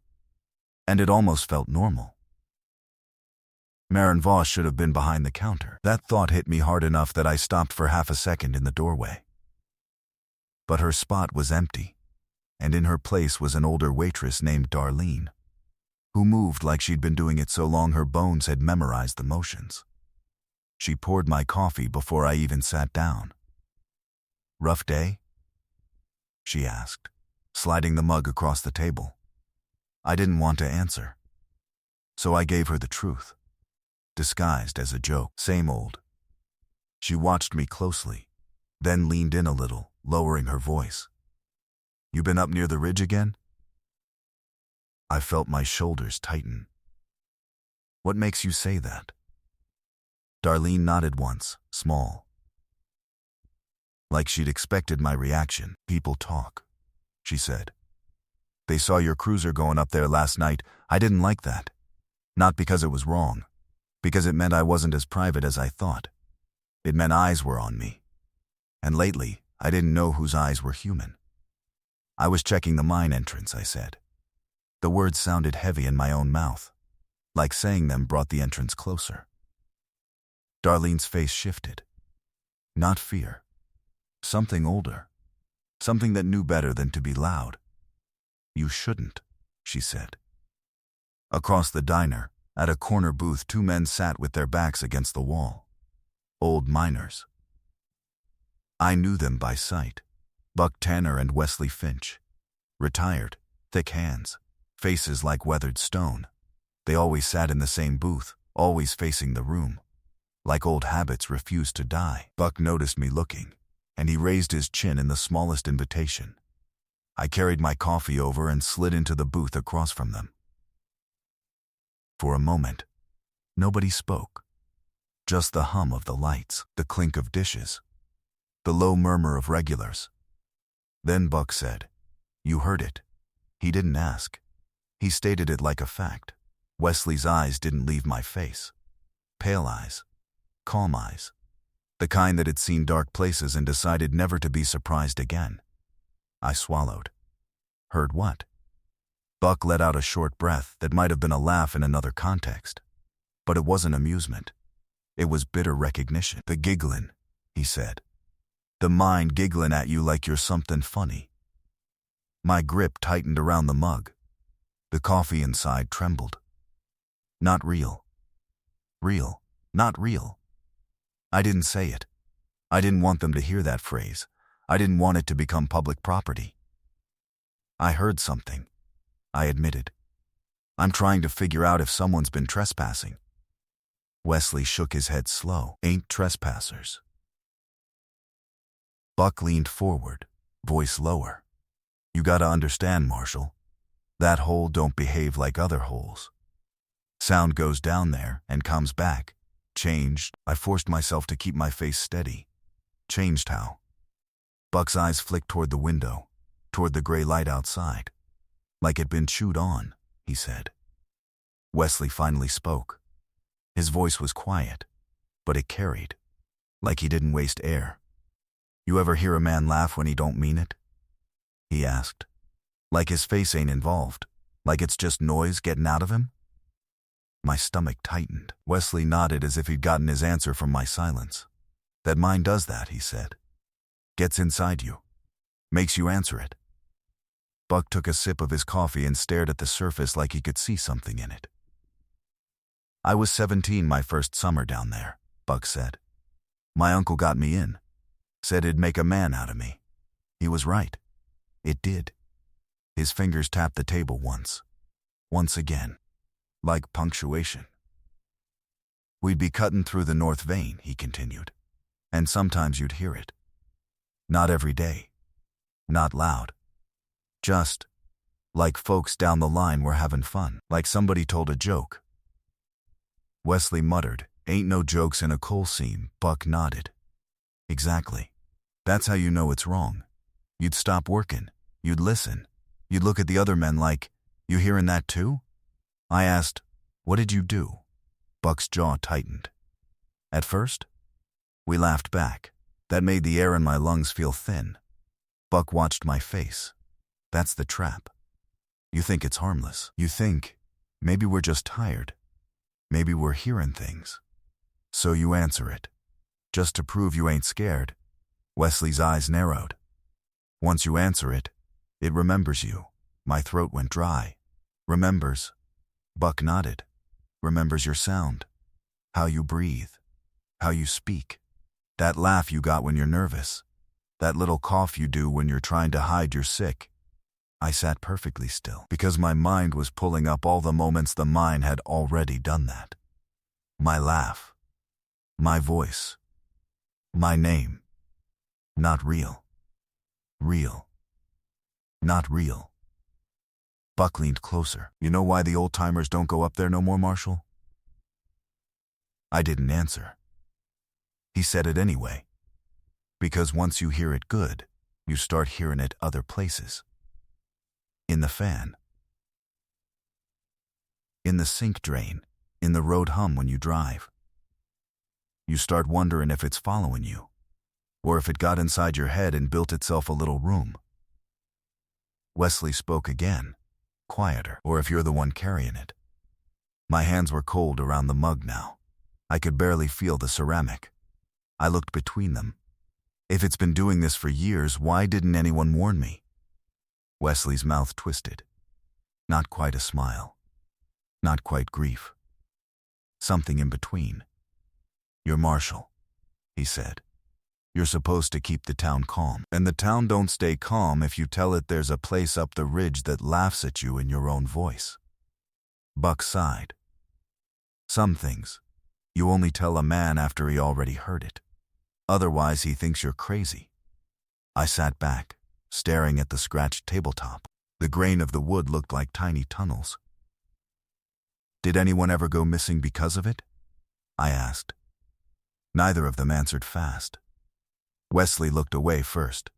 [SPEAKER 1] And it almost felt normal. Marin Voss should have been behind the counter. That thought hit me hard enough that I stopped for half a second in the doorway. But her spot was empty, and in her place was an older waitress named Darlene, who moved like she'd been doing it so long her bones had memorized the motions. She poured my coffee before I even sat down. "Rough day?" she asked, sliding the mug across the table. I didn't want to answer, so I gave her the truth, disguised as a joke. "Same old." She watched me closely, then leaned in a little, lowering her voice. "You been up near the ridge again?" I felt my shoulders tighten. "What makes you say that?" Darlene nodded once, small. Like she'd expected my reaction. "People talk," she said. "They saw your cruiser going up there last night. I didn't like that. Not because it was wrong, because it meant I wasn't as private as I thought. It meant eyes were on me. And lately, I didn't know whose eyes were human." "I was checking the mine entrance," I said. The words sounded heavy in my own mouth, like saying them brought the entrance closer. Darlene's face shifted. Not fear. Something older. Something that knew better than to be loud. "You shouldn't," she said. Across the diner, at a corner booth, two men sat with their backs against the wall. Old miners. I knew them by sight. Buck Tanner and Wesley Finch. Retired, thick hands, faces like weathered stone. They always sat in the same booth, always facing the room. Like old habits refused to die. Buck noticed me looking, and he raised his chin in the smallest invitation. I carried my coffee over and slid into the booth across from them. For a moment, nobody spoke. Just the hum of the lights, the clink of dishes, the low murmur of regulars. Then Buck said, "You heard it." He didn't ask. He stated it like a fact. Wesley's eyes didn't leave my face. Pale eyes. Calm eyes. The kind that had seen dark places and decided never to be surprised again. I swallowed. "Heard what?" Buck let out a short breath that might have been a laugh in another context. But it wasn't amusement. It was bitter recognition. "The gigglin'," he said. "The mind giggling at you like you're something funny." My grip tightened around the mug. The coffee inside trembled. "Not real. Real. Not real." I didn't say it. I didn't want them to hear that phrase. I didn't want it to become public property. "I heard something," I admitted. "I'm trying to figure out if someone's been trespassing." Wesley shook his head slow. "Ain't trespassers." Buck leaned forward, voice lower. "You gotta understand, Marshal. That hole don't behave like other holes. Sound goes down there and comes back. Changed." I forced myself to keep my face steady. "Changed how?" Buck's eyes flicked toward the window, toward the gray light outside. "Like it'd been chewed on," he said. Wesley finally spoke. His voice was quiet, but it carried, like he didn't waste air. "You ever hear a man laugh when he don't mean it?" he asked. "Like his face ain't involved, like it's just noise getting out of him?" My stomach tightened. Wesley nodded as if he'd gotten his answer from my silence. "That mind does that," he said. "Gets inside you. Makes you answer it." Buck took a sip of his coffee and stared at the surface like he could see something in it. "I was 17 my first summer down there," Buck said. "My uncle got me in. Said it'd make a man out of me. He was right. It did." His fingers tapped the table once. Once again. Like punctuation. "We'd be cutting through the North Vein," he continued. "And sometimes you'd hear it. Not every day. Not loud. Just like folks down the line were having fun. Like somebody told a joke." Wesley muttered, "Ain't no jokes in a coal seam." Buck nodded. "Exactly. That's how you know it's wrong. You'd stop working. You'd listen. You'd look at the other men like, "You hearin' that too?" I asked, "What did you do?" Buck's jaw tightened. At first, we laughed back. That made the air in my lungs feel thin. Buck watched my face. That's the trap. You think it's harmless. You think, maybe we're just tired. Maybe we're hearing things. So you answer it. Just to prove you ain't scared. Wesley's eyes narrowed. Once you answer it, it remembers you. My throat went dry. Remembers. Buck nodded. Remembers your sound. How you breathe. How you speak. That laugh you got when you're nervous. That little cough you do when you're trying to hide you're sick. I sat perfectly still because my mind was pulling up all the moments the mine had already done that. My laugh. My voice. My name. Not real. Real. Not real. Buck leaned closer. You know why the old-timers don't go up there no more, Marshal? I didn't answer. He said it anyway. Because once you hear it good, you start hearing it other places. In the fan. In the sink drain. In the road hum when you drive. You start wondering if it's following you, or if it got inside your head and built itself a little room. Wesley spoke again, quieter, or if you're the one carrying it. My hands were cold around the mug now. I could barely feel the ceramic. I looked between them. If it's been doing this for years, why didn't anyone warn me? Wesley's mouth twisted. Not quite a smile. Not quite grief. Something in between. You're Marshal, he said. You're supposed to keep the town calm. And the town don't stay calm if you tell it there's a place up the ridge that laughs at you in your own voice. Buck sighed. Some things, you only tell a man after he already heard it. Otherwise he thinks you're crazy. I sat back, staring at the scratched tabletop. The grain of the wood looked like tiny tunnels. Did anyone ever go missing because of it? I asked. Neither of them answered fast. Wesley looked away first.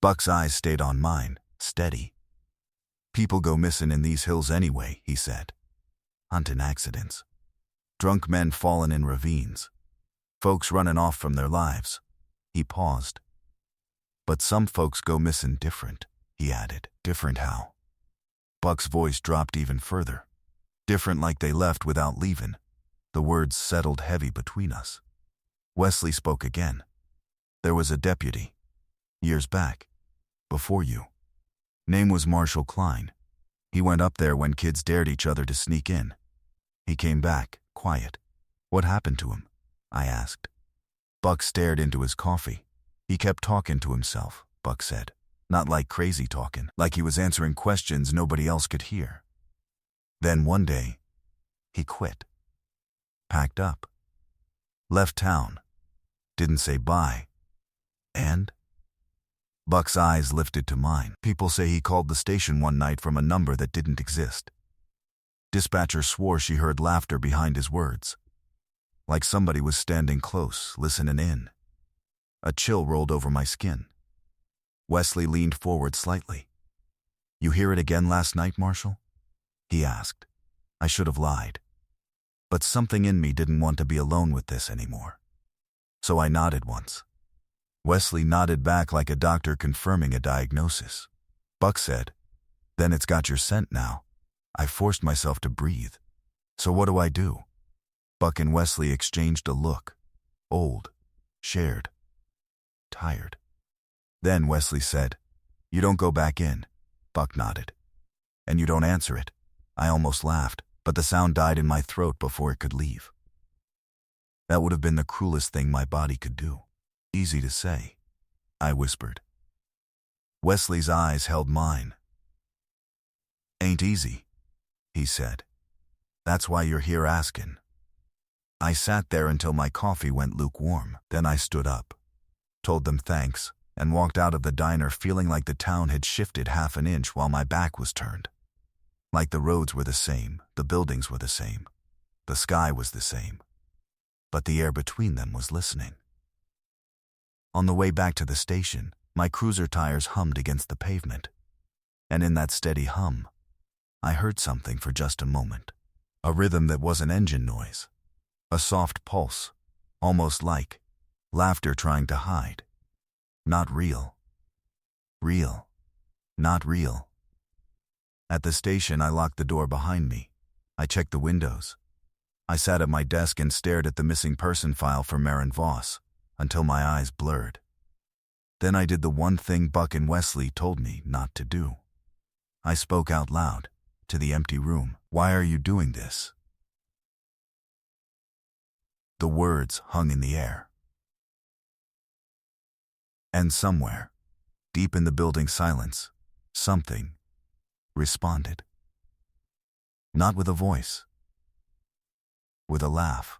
[SPEAKER 1] Buck's eyes stayed on mine, steady. People go missing in these hills anyway, he said. Hunting accidents. Drunk men falling in ravines. Folks running off from their lives. He paused. But some folks go missing different, he added. Different how? Buck's voice dropped even further. Different like they left without leaving. The words settled heavy between us. Wesley spoke again. There was a deputy. Years back. Before you. Name was Marshal Klein. He went up there when kids dared each other to sneak in. He came back, quiet. What happened to him? I asked. Buck stared into his coffee. He kept talking to himself, Buck said. Not like crazy talking, like he was answering questions nobody else could hear. Then one day, he quit. Packed up. Left town. Didn't say bye. And? Buck's eyes lifted to mine. People say he called the station one night from a number that didn't exist. Dispatcher swore she heard laughter behind his words. Like somebody was standing close, listening in. A chill rolled over my skin. Wesley leaned forward slightly. You hear it again last night, Marshal? He asked. I should have lied. But something in me didn't want to be alone with this anymore. So I nodded once. Wesley nodded back like a doctor confirming a diagnosis. Buck said, Then it's got your scent now. I forced myself to breathe. So what do I do? Buck and Wesley exchanged a look. Old. Shared. Tired. Then Wesley said, You don't go back in. Buck nodded. And you don't answer it. I almost laughed, but the sound died in my throat before it could leave. That would have been the cruelest thing my body could do. Easy to say, I whispered. Wesley's eyes held mine. Ain't easy, he said. That's why you're here asking. I sat there until my coffee went lukewarm. Then I stood up, told them thanks, and walked out of the diner feeling like the town had shifted half an inch while my back was turned. Like the roads were the same, the buildings were the same, the sky was the same. But the air between them was listening. On the way back to the station, my cruiser tires hummed against the pavement. And in that steady hum, I heard something for just a moment. A rhythm that was an engine noise. A soft pulse, almost like laughter trying to hide. Not real. Real. Not real. At the station, I locked the door behind me. I checked the windows. I sat at my desk and stared at the missing person file for Maren Voss until my eyes blurred. Then I did the one thing Buck and Wesley told me not to do. I spoke out loud to the empty room. Why are you doing this? The words hung in the air. And somewhere, deep in the building silence, something responded. Not with a voice. With a laugh.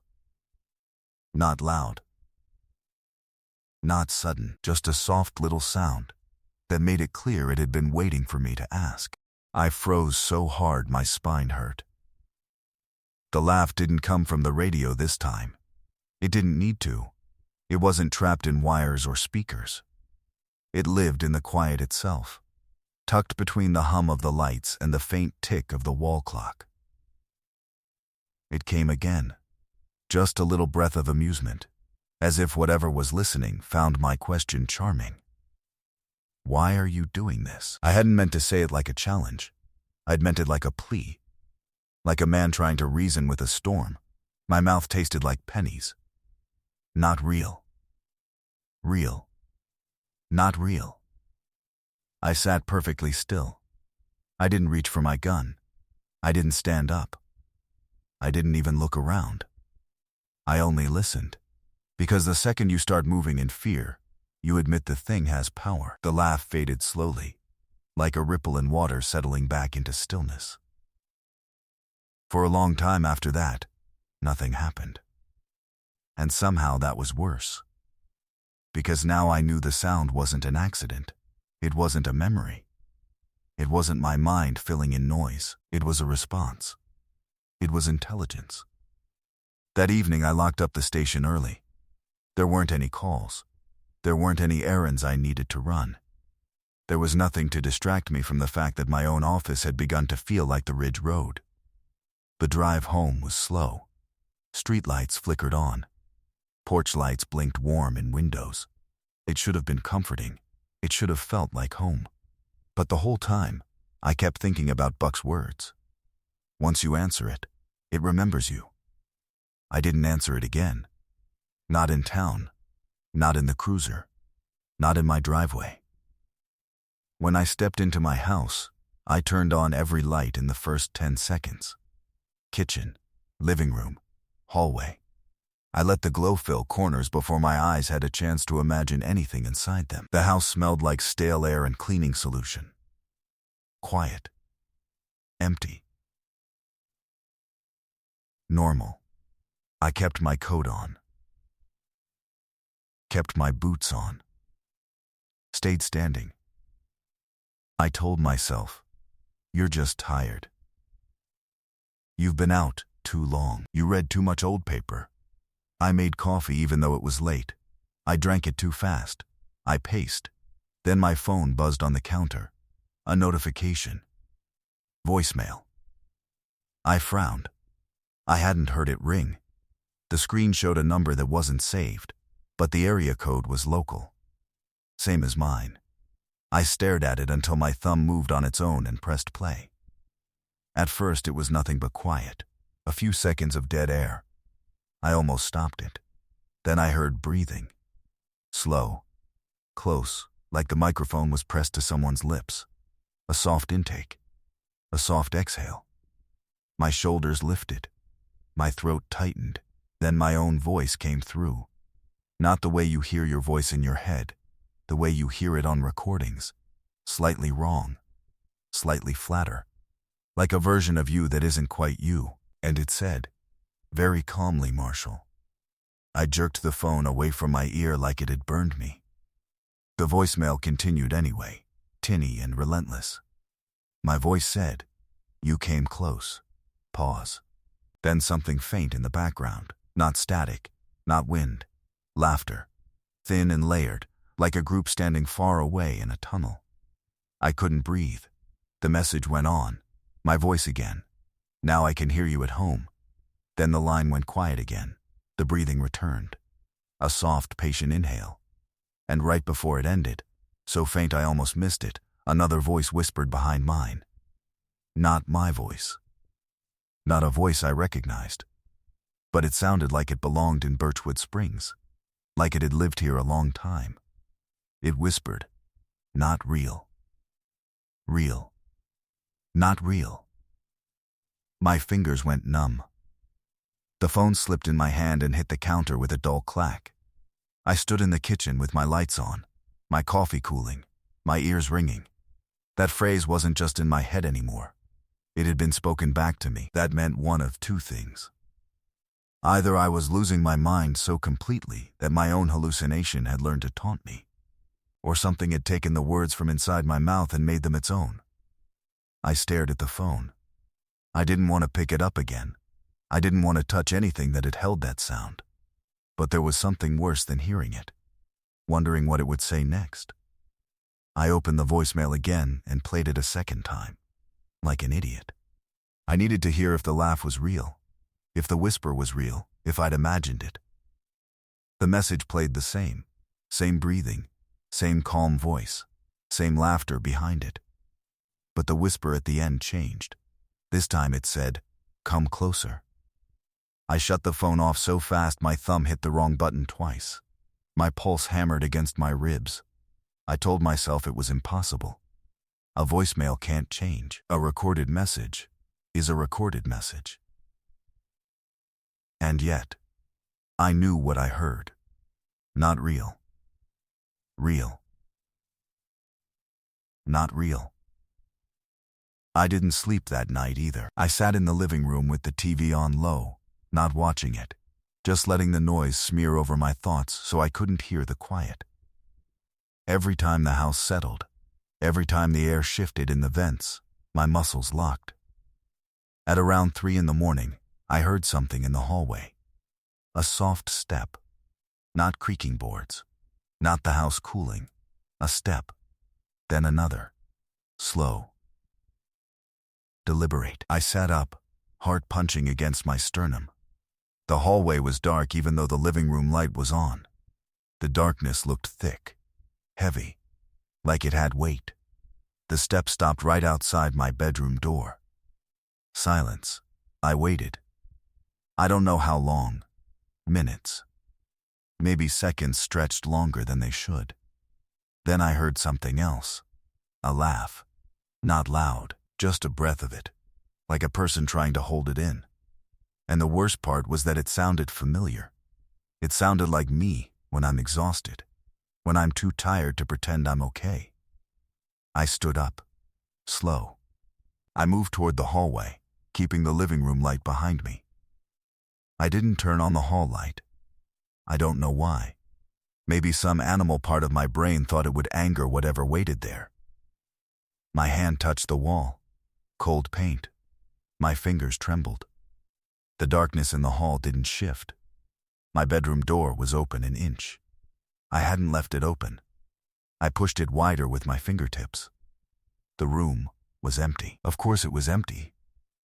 [SPEAKER 1] Not loud. Not sudden, just a soft little sound that made it clear it had been waiting for me to ask. I froze so hard my spine hurt. The laugh didn't come from the radio this time. It didn't need to. It wasn't trapped in wires or speakers. It lived in the quiet itself, tucked between the hum of the lights and the faint tick of the wall clock. It came again, just a little breath of amusement, as if whatever was listening found my question charming. Why are you doing this? I hadn't meant to say it like a challenge. I'd meant it like a plea, like a man trying to reason with a storm. My mouth tasted like pennies. Not real. Real. Not real. I sat perfectly still. I didn't reach for my gun. I didn't stand up. I didn't even look around. I only listened. Because the second you start moving in fear, you admit the thing has power. The laugh faded slowly, like a ripple in water settling back into stillness. For a long time after that, nothing happened. And somehow that was worse. Because now I knew the sound wasn't an accident. It wasn't a memory. It wasn't my mind filling in noise. It was a response. It was intelligence. That evening I locked up the station early. There weren't any calls. There weren't any errands I needed to run. There was nothing to distract me from the fact that my own office had begun to feel like the Ridge Road. The drive home was slow. Streetlights flickered on. Porch lights blinked warm in windows. It should have been comforting. It should have felt like home. But the whole time, I kept thinking about Buck's words. Once you answer it, it remembers you. I didn't answer it again. Not in town. Not in the cruiser. Not in my driveway. When I stepped into my house, I turned on every light in the first 10 seconds. Kitchen, living room, hallway. I let the glow fill corners before my eyes had a chance to imagine anything inside them. The house smelled like stale air and cleaning solution. Quiet. Empty. Normal. I kept my coat on. Kept my boots on. Stayed standing. I told myself, you're just tired. You've been out too long. You read too much old paper. I made coffee even though it was late. I drank it too fast. I paced. Then my phone buzzed on the counter. A notification. Voicemail. I frowned. I hadn't heard it ring. The screen showed a number that wasn't saved, but the area code was local. Same as mine. I stared at it until my thumb moved on its own and pressed play. At first it was nothing but quiet. A few seconds of dead air. I almost stopped it. Then I heard breathing. Slow. Close, like the microphone was pressed to someone's lips. A soft intake. A soft exhale. My shoulders lifted. My throat tightened. Then my own voice came through. Not the way you hear your voice in your head. The way you hear it on recordings. Slightly wrong. Slightly flatter. Like a version of you that isn't quite you. And it said, very calmly, Marshal. I jerked the phone away from my ear like it had burned me. The voicemail continued anyway, tinny and relentless. My voice said, you came close. Pause. Then something faint in the background, not static, not wind. Laughter. Thin and layered, like a group standing far away in a tunnel. I couldn't breathe. The message went on. My voice again. "Now I can hear you at home." Then the line went quiet again. The breathing returned. A soft, patient inhale. And right before it ended, so faint I almost missed it, another voice whispered behind mine. Not my voice. Not a voice I recognized. But it sounded like it belonged in Birchwood Springs. Like it had lived here a long time. It whispered, "Not real. Real. Not real." My fingers went numb. The phone slipped in my hand and hit the counter with a dull clack. I stood in the kitchen with my lights on, my coffee cooling, my ears ringing. That phrase wasn't just in my head anymore. It had been spoken back to me. That meant one of two things. Either I was losing my mind so completely that my own hallucination had learned to taunt me, or something had taken the words from inside my mouth and made them its own. I stared at the phone. I didn't want to pick it up again. I didn't want to touch anything that had held that sound. But there was something worse than hearing it, wondering what it would say next. I opened the voicemail again and played it a second time, like an idiot. I needed to hear if the laugh was real, if the whisper was real, if I'd imagined it. The message played the same breathing, same calm voice, same laughter behind it. But the whisper at the end changed. This time it said, "Come closer." I shut the phone off so fast my thumb hit the wrong button twice. My pulse hammered against my ribs. I told myself it was impossible. A voicemail can't change. A recorded message is a recorded message. And yet, I knew what I heard. Not real. Real. Not real. I didn't sleep that night either. I sat in the living room with the TV on low, not watching it, just letting the noise smear over my thoughts so I couldn't hear the quiet. Every time the house settled, every time the air shifted in the vents, my muscles locked. At around 3 in the morning, I heard something in the hallway. A soft step. Not creaking boards. Not the house cooling. A step. Then another. Slow. Deliberate. I sat up, heart punching against my sternum. The hallway was dark even though the living room light was on. The darkness looked thick, heavy, like it had weight. The step stopped right outside my bedroom door. Silence. I waited. I don't know how long. Minutes. Maybe seconds stretched longer than they should. Then I heard something else. A laugh. Not loud, just a breath of it, like a person trying to hold it in. And the worst part was that it sounded familiar. It sounded like me when I'm exhausted, when I'm too tired to pretend I'm okay. I stood up, slow. I moved toward the hallway, keeping the living room light behind me. I didn't turn on the hall light. I don't know why. Maybe some animal part of my brain thought it would anger whatever waited there. My hand touched the wall. Cold paint. My fingers trembled. The darkness in the hall didn't shift. My bedroom door was open an inch. I hadn't left it open. I pushed it wider with my fingertips. The room was empty. Of course it was empty,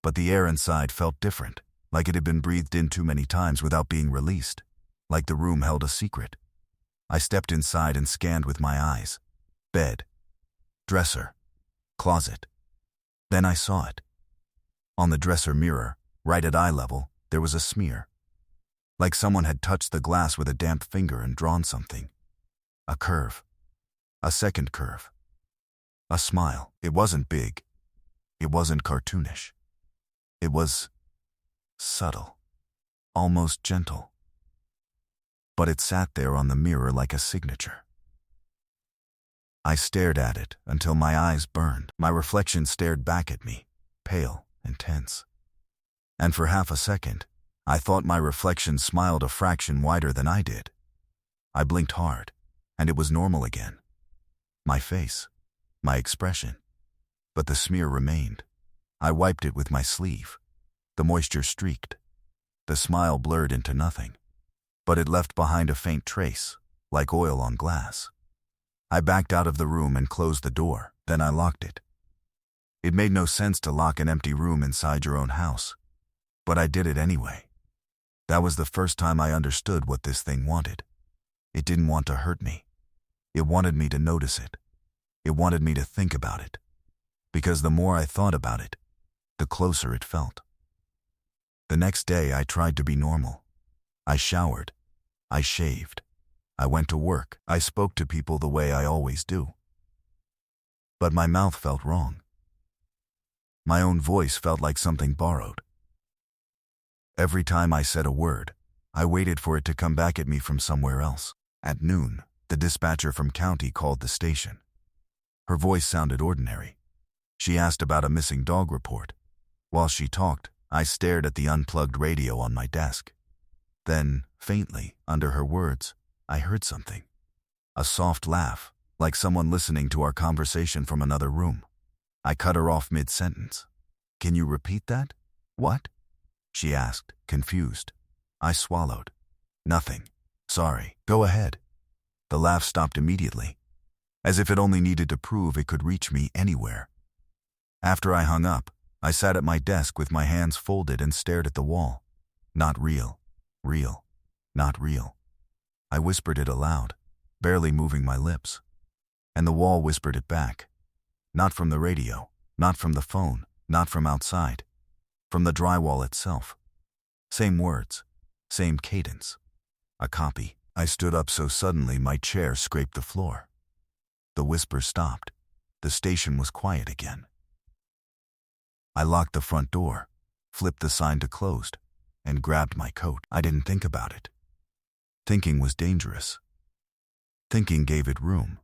[SPEAKER 1] but the air inside felt different, like it had been breathed in too many times without being released, like the room held a secret. I stepped inside and scanned with my eyes. Bed, dresser, closet. Then I saw it. On the dresser mirror, right at eye level, there was a smear. Like someone had touched the glass with a damp finger and drawn something. A curve. A second curve. A smile. It wasn't big. It wasn't cartoonish. It was subtle. Almost gentle. But it sat there on the mirror like a signature. I stared at it until my eyes burned. My reflection stared back at me, pale and tense. And for half a second, I thought my reflection smiled a fraction wider than I did. I blinked hard, and it was normal again. My face, my expression. But the smear remained. I wiped it with my sleeve. The moisture streaked. The smile blurred into nothing. But it left behind a faint trace, like oil on glass. I backed out of the room and closed the door, then I locked it. It made no sense to lock an empty room inside your own house. But I did it anyway. That was the first time I understood what this thing wanted. It didn't want to hurt me. It wanted me to notice it. It wanted me to think about it. Because the more I thought about it, the closer it felt. The next day I tried to be normal. I showered. I shaved. I went to work. I spoke to people the way I always do. But my mouth felt wrong. My own voice felt like something borrowed. Every time I said a word, I waited for it to come back at me from somewhere else. At noon, the dispatcher from county called the station. Her voice sounded ordinary. She asked about a missing dog report. While she talked, I stared at the unplugged radio on my desk. Then, faintly, under her words, I heard something. A soft laugh, like someone listening to our conversation from another room. I cut her off mid-sentence. "Can you repeat that?" "What?" she asked, confused. I swallowed. "Nothing. Sorry. Go ahead." The laugh stopped immediately, as if it only needed to prove it could reach me anywhere. After I hung up, I sat at my desk with my hands folded and stared at the wall. Not real. Real. Not real. I whispered it aloud, barely moving my lips. And the wall whispered it back. Not from the radio, not from the phone, not from outside. From the drywall itself. Same words, same cadence. A copy. I stood up so suddenly my chair scraped the floor. The whisper stopped. The station was quiet again. I locked the front door, flipped the sign to closed, and grabbed my coat. I didn't think about it. Thinking was dangerous. Thinking gave it room.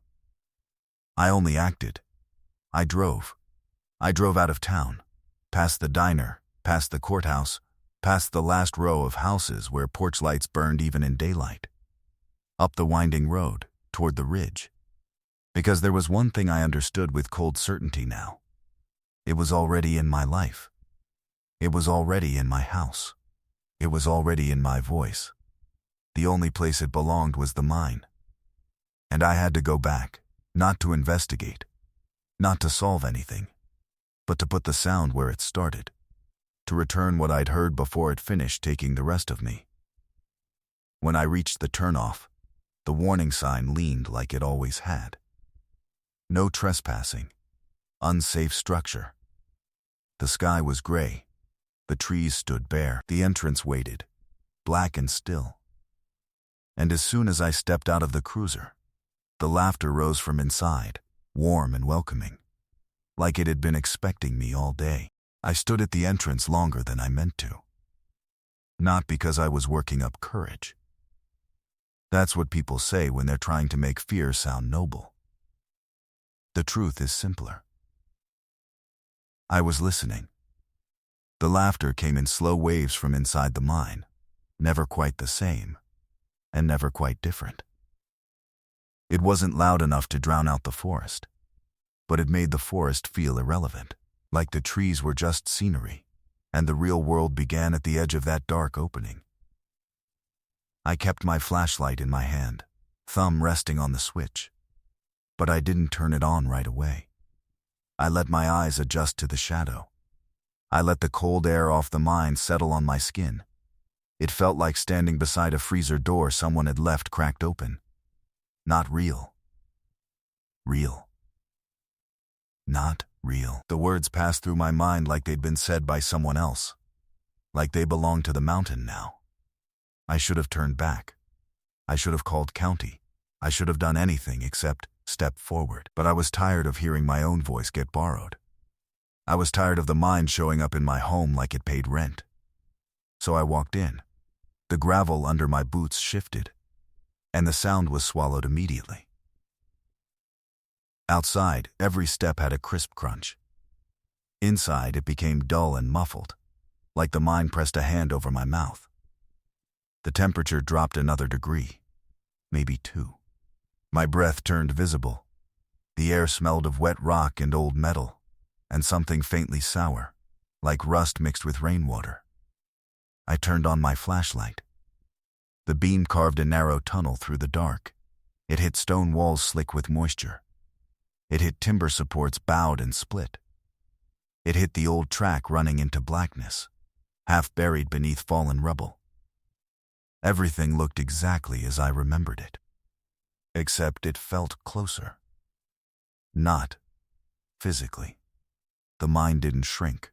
[SPEAKER 1] I only acted. I drove. I drove out of town, past the diner, past the courthouse, past the last row of houses where porch lights burned even in daylight. Up the winding road, toward the ridge. Because there was one thing I understood with cold certainty now. It was already in my life. It was already in my house. It was already in my voice. The only place it belonged was the mine. And I had to go back, not to investigate, not to solve anything, but to put the sound where it started, to return what I'd heard before it finished taking the rest of me. When I reached the turnoff, the warning sign leaned like it always had. No trespassing. Unsafe structure. The sky was gray. The trees stood bare. The entrance waited, black and still. And as soon as I stepped out of the cruiser, the laughter rose from inside, warm and welcoming, like it had been expecting me all day. I stood at the entrance longer than I meant to. Not because I was working up courage. That's what people say when they're trying to make fear sound noble. The truth is simpler. I was listening. The laughter came in slow waves from inside the mine, never quite the same, and never quite different. It wasn't loud enough to drown out the forest, but it made the forest feel irrelevant, like the trees were just scenery, and the real world began at the edge of that dark opening. I kept my flashlight in my hand, thumb resting on the switch, but I didn't turn it on right away. I let my eyes adjust to the shadow. I let the cold air off the mine settle on my skin. It felt like standing beside a freezer door someone had left cracked open. Not real. Real. Not real. The words passed through my mind like they'd been said by someone else. Like they belonged to the mountain now. I should have turned back. I should have called county. I should have done anything except step forward. But I was tired of hearing my own voice get borrowed. I was tired of the mine showing up in my home like it paid rent. So I walked in. The gravel under my boots shifted, and the sound was swallowed immediately. Outside, every step had a crisp crunch. Inside, it became dull and muffled, like the mine pressed a hand over my mouth. The temperature dropped another degree, maybe 2. My breath turned visible. The air smelled of wet rock and old metal, and something faintly sour, like rust mixed with rainwater. I turned on my flashlight. The beam carved a narrow tunnel through the dark. It hit stone walls slick with moisture. It hit timber supports bowed and split. It hit the old track running into blackness, half buried beneath fallen rubble. Everything looked exactly as I remembered it. Except it felt closer. Not physically. The mind didn't shrink.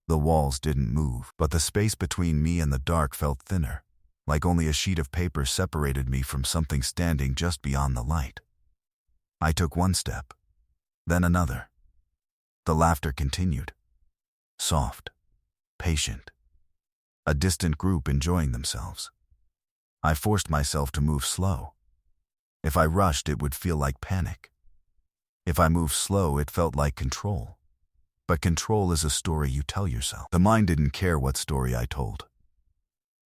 [SPEAKER 1] The walls didn't move, but the space between me and the dark felt thinner, like only a sheet of paper separated me from something standing just beyond the light. I took one step, then another. The laughter continued. Soft, patient. A distant group enjoying themselves. I forced myself to move slow. If I rushed, it would feel like panic. If I moved slow, it felt like control. But control is a story you tell yourself. The mind didn't care what story I told.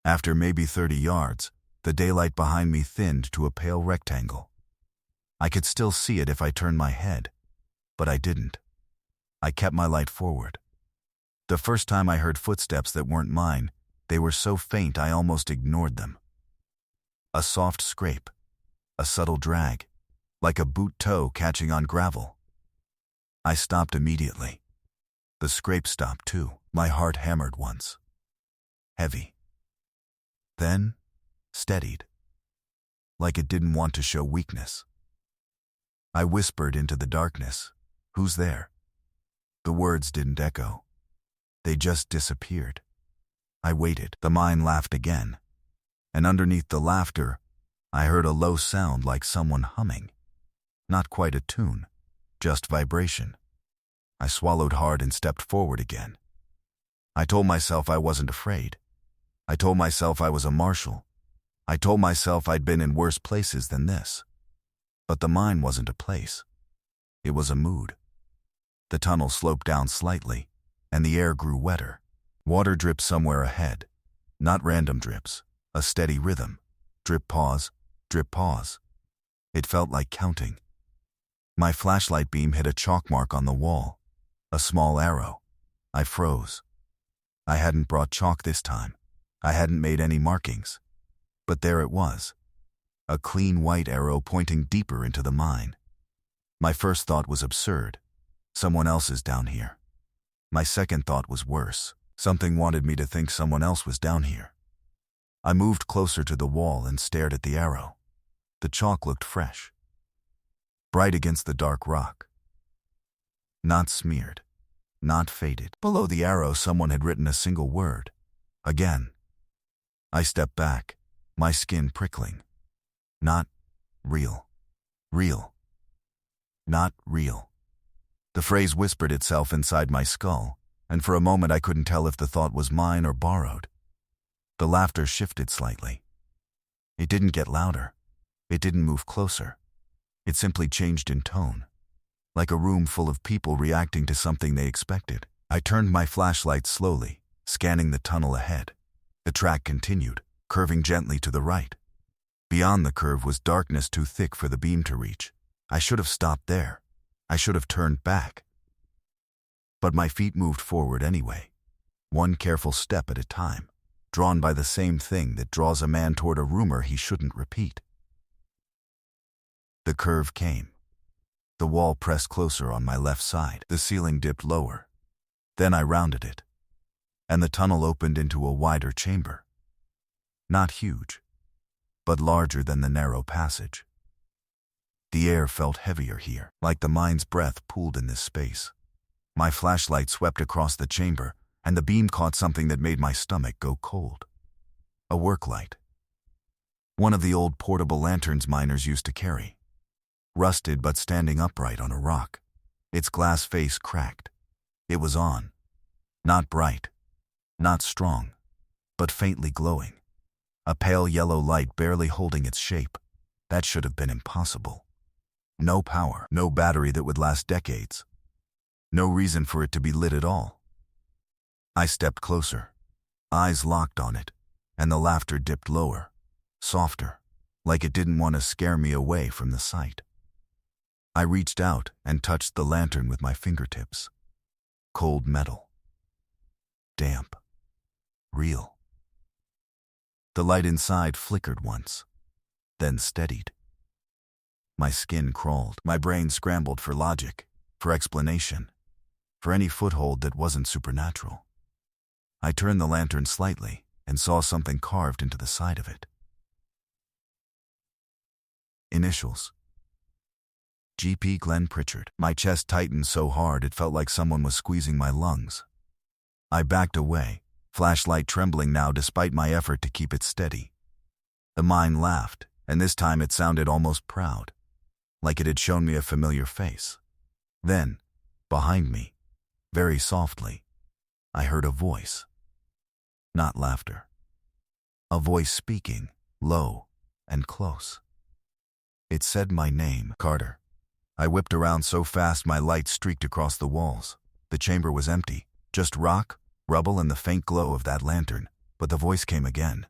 [SPEAKER 1] After maybe 30 yards, the daylight behind me thinned to a pale rectangle. I could still see it if I turned my head, but I didn't. I kept my light forward. The first time I heard footsteps that weren't mine, they were so faint I almost ignored them. A soft scrape, a subtle drag, like a boot toe catching on gravel. I stopped immediately. The scrape stopped too. My heart hammered once. Heavy. Then, steadied. Like it didn't want to show weakness. I whispered into the darkness, "Who's there?" The words didn't echo. They just disappeared. I waited. The mind laughed again. And underneath the laughter, I heard a low sound like someone humming. Not quite a tune, just vibration. I swallowed hard and stepped forward again. I told myself I wasn't afraid. I told myself I was a marshal. I told myself I'd been in worse places than this. But the mine wasn't a place. It was a mood. The tunnel sloped down slightly, and the air grew wetter. Water dripped somewhere ahead. Not random drips, a steady rhythm. Drip pause, drip pause. It felt like counting. My flashlight beam hit a chalk mark on the wall. A small arrow. I froze. I hadn't brought chalk this time. I hadn't made any markings. But there it was. A clean white arrow pointing deeper into the mine. My first thought was absurd. Someone else is down here. My second thought was worse. Something wanted me to think someone else was down here. I moved closer to the wall and stared at the arrow. The chalk looked fresh. Bright against the dark rock. Not smeared. Not faded. Below the arrow, someone had written a single word. Again. I stepped back, my skin prickling. Not real. Real. Not real. The phrase whispered itself inside my skull, and for a moment I couldn't tell if the thought was mine or borrowed. The laughter shifted slightly. It didn't get louder. It didn't move closer. It simply changed in tone. Like a room full of people reacting to something they expected. I turned my flashlight slowly, scanning the tunnel ahead. The track continued, curving gently to the right. Beyond the curve was darkness too thick for the beam to reach. I should have stopped there. I should have turned back. But my feet moved forward anyway, one careful step at a time, drawn by the same thing that draws a man toward a rumor he shouldn't repeat. The curve came. The wall pressed closer on my left side. The ceiling dipped lower. Then I rounded it, and the tunnel opened into a wider chamber. Not huge, but larger than the narrow passage. The air felt heavier here, like the mine's breath pooled in this space. My flashlight swept across the chamber, and the beam caught something that made my stomach go cold. A work light. One of the old portable lanterns miners used to carry. Rusted but standing upright on a rock. Its glass face cracked. It was on. Not bright. Not strong. But faintly glowing. A pale yellow light barely holding its shape. That should have been impossible. No power. No battery that would last decades. No reason for it to be lit at all. I stepped closer. Eyes locked on it. And the laughter dipped lower. Softer. Like it didn't want to scare me away from the sight. I reached out and touched the lantern with my fingertips. Cold metal. Damp. Real. The light inside flickered once, then steadied. My skin crawled. My brain scrambled for logic, for explanation. for any foothold that wasn't supernatural. I turned the lantern slightly and saw something carved into the side of it. Initials. G.P. Glenn Pritchard. My chest tightened so hard it felt like someone was squeezing my lungs. I backed away, flashlight trembling now despite my effort to keep it steady. The mine laughed, and this time it sounded almost proud, like it had shown me a familiar face. Then, behind me, very softly, I heard a voice. Not laughter. A voice speaking, low and close. It said my name, Carter. I whipped around so fast my light streaked across the walls. The chamber was empty, just rock, rubble, and the faint glow of that lantern, but the voice came again.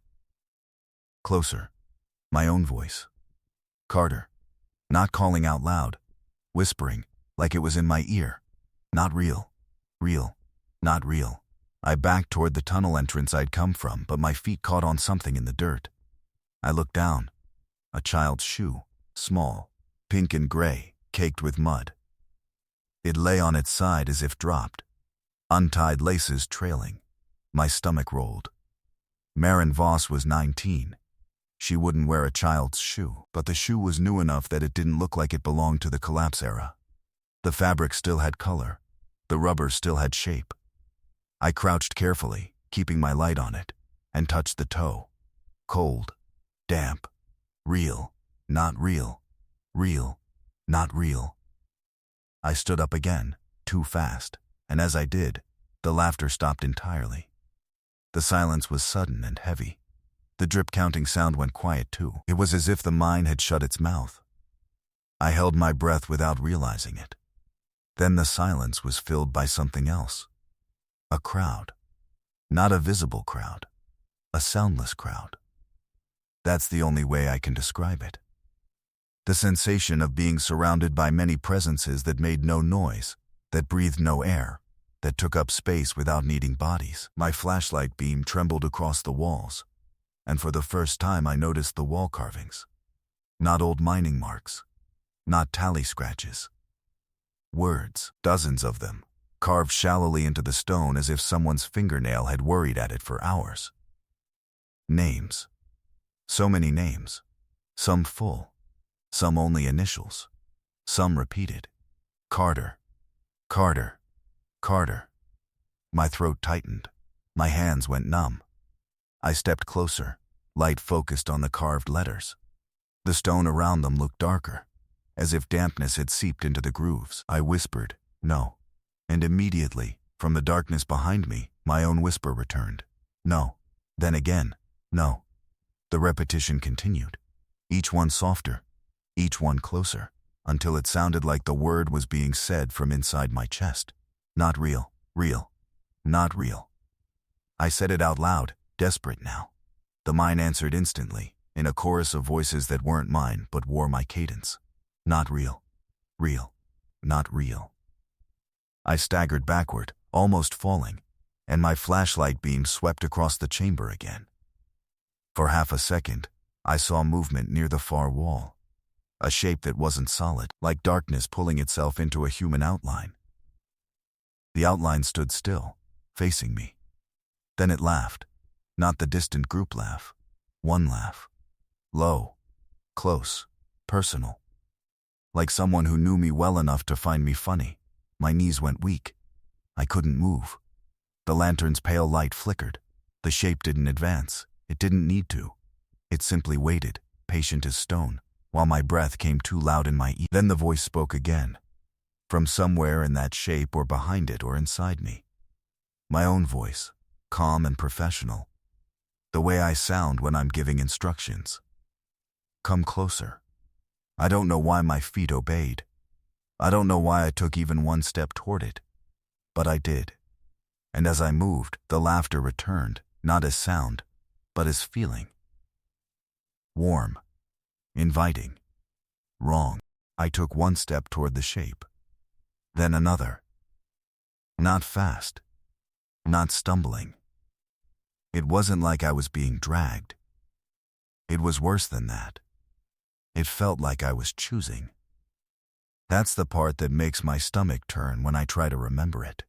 [SPEAKER 1] Closer. My own voice. Carter. Not calling out loud, whispering, like it was in my ear. Not real. Real. Not real. I backed toward the tunnel entrance I'd come from, but my feet caught on something in the dirt. I looked down. A child's shoe, small, pink and gray, caked with mud. It lay on its side as if dropped, untied laces trailing. My stomach rolled. Maren Voss was 19. She wouldn't wear a child's shoe, but the shoe was new enough that it didn't look like it belonged to the collapse era. The fabric still had color. The rubber still had shape. I crouched carefully, keeping my light on it, and touched the toe. Cold, damp, real, not real, real, not real. I stood up again, too fast, and as I did, the laughter stopped entirely. The silence was sudden and heavy. The drip-counting sound went quiet too. It was as if the mine had shut its mouth. I held my breath without realizing it. Then the silence was filled by something else. A crowd. Not a visible crowd. A soundless crowd. That's the only way I can describe it. The sensation of being surrounded by many presences that made no noise, that breathed no air, that took up space without needing bodies. My flashlight beam trembled across the walls, and for the first time I noticed the wall carvings. Not old mining marks. Not tally scratches. Words, dozens of them, carved shallowly into the stone as if someone's fingernail had worried at it for hours. Names. So many names. Some full. Some only initials. Some repeated. Carter. Carter. Carter. My throat tightened. My hands went numb. I stepped closer, light focused on the carved letters. The stone around them looked darker, as if dampness had seeped into the grooves. I whispered, "No." And immediately, from the darkness behind me, my own whisper returned. "No." Then again, "No." The repetition continued, each one softer, each one closer, until it sounded like the word was being said from inside my chest. Not real, real, not real. I said it out loud, desperate now. The mine answered instantly, in a chorus of voices that weren't mine but wore my cadence. Not real, real, not real. I staggered backward, almost falling, and my flashlight beam swept across the chamber again. For half a second, I saw movement near the far wall. A shape that wasn't solid, like darkness pulling itself into a human outline. The outline stood still, facing me. Then it laughed. Not the distant group laugh. One laugh. Low, close, personal. Like someone who knew me well enough to find me funny. My knees went weak. I couldn't move. The lantern's pale light flickered. The shape didn't advance. It didn't need to. It simply waited, patient as stone, while my breath came too loud in my ear. Then the voice spoke again. From somewhere in that shape or behind it or inside me. My own voice, calm and professional. The way I sound when I'm giving instructions. Come closer. I don't know why my feet obeyed. I don't know why I took even one step toward it. But I did. And as I moved, the laughter returned, not as sound, but as feeling. Warm. Inviting. Wrong. I took one step toward the shape. Then another. Not fast. Not stumbling. It wasn't like I was being dragged. It was worse than that. It felt like I was choosing. That's the part that makes my stomach turn when I try to remember it.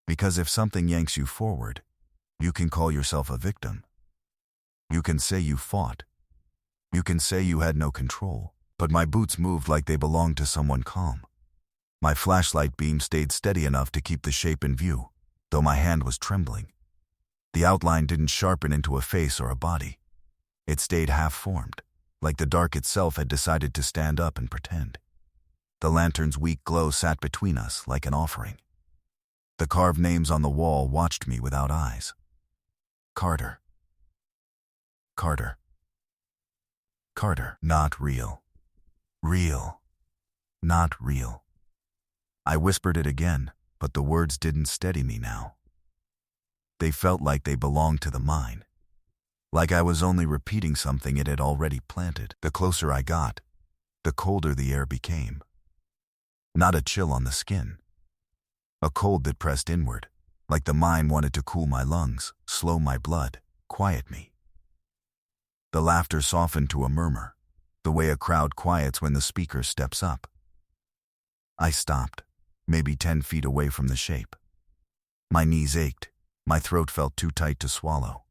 [SPEAKER 1] Because if something yanks you forward, you can call yourself a victim. You can say you fought. You can say you had no control. But my boots moved like they belonged to someone calm. My flashlight beam stayed steady enough to keep the shape in view, though my hand was trembling. The outline didn't sharpen into a face or a body. It stayed half-formed, like the dark itself had decided to stand up and pretend. The lantern's weak glow sat between us like an offering. The carved names on the wall watched me without eyes. Carter. Carter. Carter. Not real. Real. Not real. I whispered it again, but the words didn't steady me now. They felt like they belonged to the mine. Like I was only repeating something it had already planted. The closer I got, the colder the air became. Not a chill on the skin. A cold that pressed inward, like the mine wanted to cool my lungs, slow my blood, quiet me. The laughter softened to a murmur, the way a crowd quiets when the speaker steps up. I stopped, maybe 10 feet away from the shape. My knees ached, my throat felt too tight to swallow.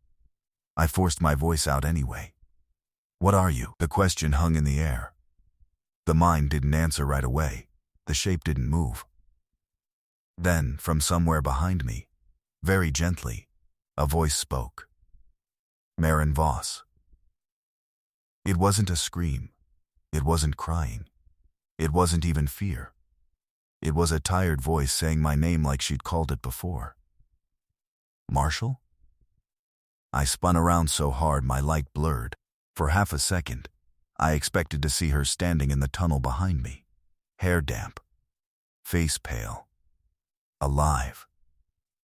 [SPEAKER 1] I forced my voice out anyway. What are you? The question hung in the air. The mind didn't answer right away. The shape didn't move. Then, from somewhere behind me, very gently, a voice spoke. Marin Voss. It wasn't a scream. It wasn't crying. It wasn't even fear. It was a tired voice saying my name like she'd called it before. Marshal? I spun around so hard my light blurred. For half a second, I expected to see her standing in the tunnel behind me. Hair damp. Face pale. Alive.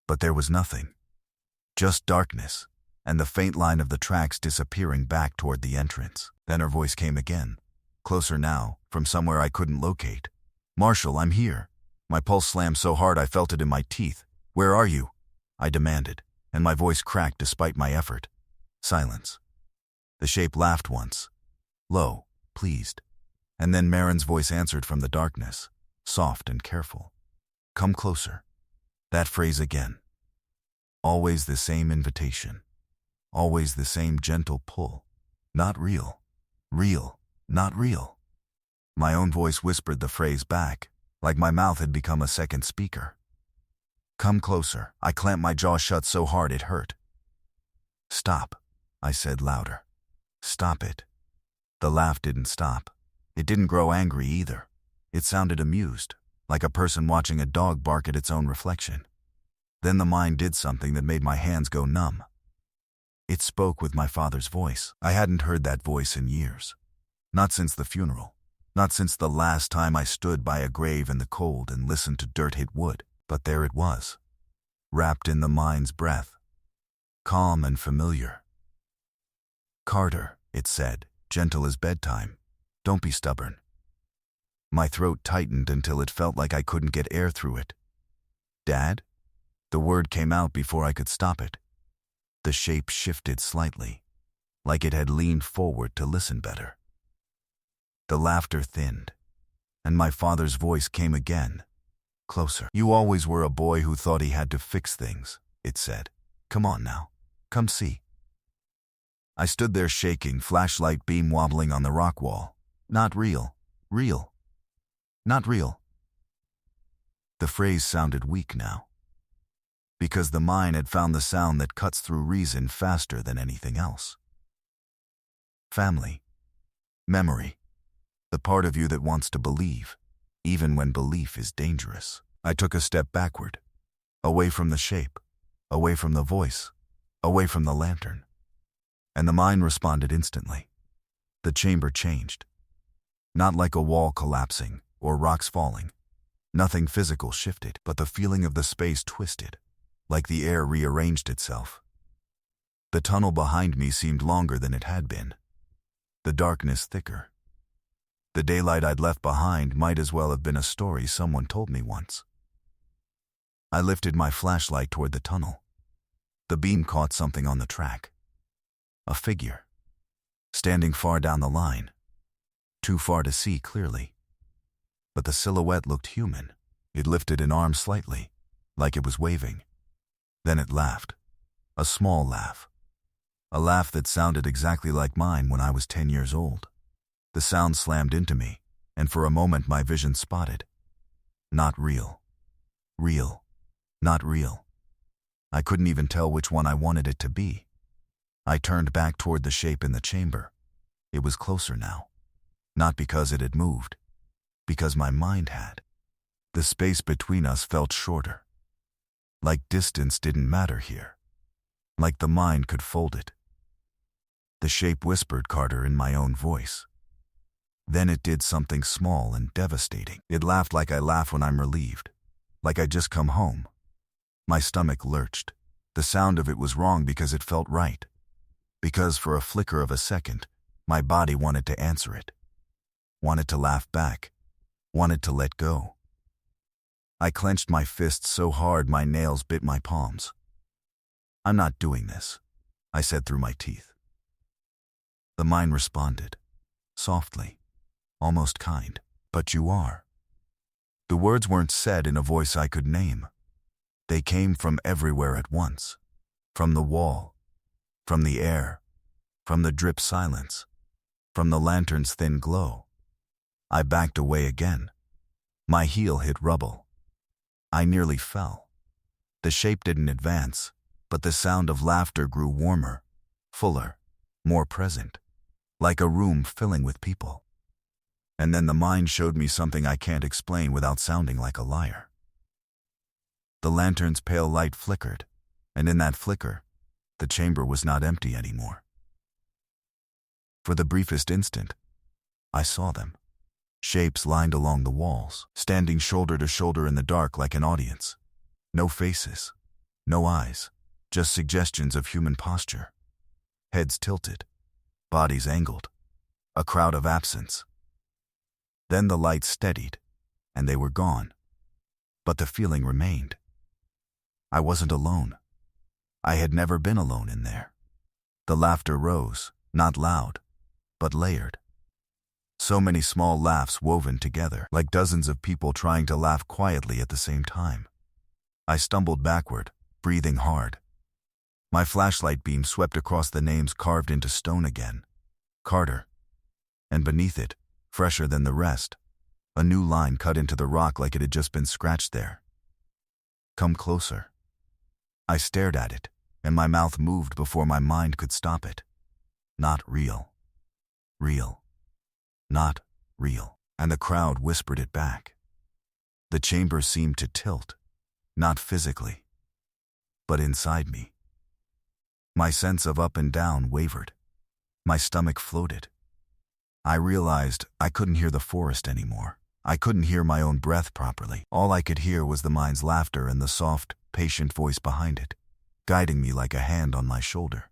[SPEAKER 1] But there was nothing. Just darkness, and the faint line of the tracks disappearing back toward the entrance. Then her voice came again, closer now, from somewhere I couldn't locate. Marshal, I'm here. My pulse slammed so hard I felt it in my teeth. Where are you? I demanded, and my voice cracked despite my effort. Silence. The shape laughed once, low, pleased, and then Marin's voice answered from the darkness, soft and careful. Come closer. That phrase again. Always the same invitation. Always the same gentle pull. Not real. Real. Not real. My own voice whispered the phrase back, like my mouth had become a second speaker. Come closer. I clamped my jaw shut so hard it hurt. Stop, I said louder. Stop it. The laugh didn't stop. It didn't grow angry either. It sounded amused, like a person watching a dog bark at its own reflection. Then the mind did something that made my hands go numb. It spoke with my father's voice. I hadn't heard that voice in years. Not since the funeral. Not since the last time I stood by a grave in the cold and listened to dirt hit wood. But there it was, wrapped in the mind's breath, calm and familiar. Carter, it said, gentle as bedtime. Don't be stubborn. My throat tightened until it felt like I couldn't get air through it. Dad? The word came out before I could stop it. The shape shifted slightly, like it had leaned forward to listen better. The laughter thinned, and my father's voice came again, closer. You always were a boy who thought he had to fix things, it said. Come on now. Come see. I stood there shaking, flashlight beam wobbling on the rock wall. Not real. Real. Not real. The phrase sounded weak now, because the mind had found the sound that cuts through reason faster than anything else. Family. Memory. The part of you that wants to believe, even when belief is dangerous. I took a step backward, away from the shape, away from the voice, away from the lantern. And the mind responded instantly. The chamber changed. Not like a wall collapsing or rocks falling. Nothing physical shifted, but the feeling of the space twisted, like the air rearranged itself. The tunnel behind me seemed longer than it had been. The darkness thicker. The daylight I'd left behind might as well have been a story someone told me once. I lifted my flashlight toward the tunnel. The beam caught something on the track. A figure, standing far down the line, too far to see clearly. but the silhouette looked human. It lifted an arm slightly, like it was waving. Then it laughed. A small laugh. A laugh that sounded exactly like mine when I was 10 years old. The sound slammed into me, and for a moment my vision spotted. Not real. Real. Not real. I couldn't even tell which one I wanted it to be. I turned back toward the shape in the chamber. It was closer now. Not because it had moved, because my mind had. The space between us felt shorter. Like distance didn't matter here. Like the mind could fold it. The shape whispered Carter in my own voice. Then it did something small and devastating. It laughed like I laugh when I'm relieved. Like I'd just come home. My stomach lurched. The sound of it was wrong because it felt right. Because for a flicker of a second, my body wanted to answer it. Wanted to laugh back. Wanted to let go. I clenched my fists so hard my nails bit my palms. "I'm not doing this," I said through my teeth. The mind responded. Softly. Almost kind. "But you are." The words weren't said in a voice I could name. They came from everywhere at once. From the wall. From the air. From the drip silence. From the lantern's thin glow. I backed away again. My heel hit rubble. I nearly fell. The shape didn't advance, but the sound of laughter grew warmer, fuller, more present, like a room filling with people. And then the mind showed me something I can't explain without sounding like a liar. The lantern's pale light flickered, and in that flicker, the chamber was not empty anymore. For the briefest instant, I saw them. Shapes lined along the walls, standing shoulder to shoulder in the dark like an audience. No faces, no eyes, just suggestions of human posture. Heads tilted, bodies angled, a crowd of absence. Then the light steadied, and they were gone. But the feeling remained. I wasn't alone. I had never been alone in there. The laughter rose, not loud, but layered. So many small laughs woven together, like dozens of people trying to laugh quietly at the same time. I stumbled backward, breathing hard. My flashlight beam swept across the names carved into stone again. Carter. And beneath it, fresher than the rest, a new line cut into the rock like it had just been scratched there. "Come closer." I stared at it, and my mouth moved before my mind could stop it. Not real. Real. Not real. And the crowd whispered it back. The chamber seemed to tilt, not physically, but inside me. My sense of up and down wavered. My stomach floated. I realized I couldn't hear the forest anymore. I couldn't hear my own breath properly. All I could hear was the mind's laughter and the soft, patient voice behind it, guiding me like a hand on my shoulder.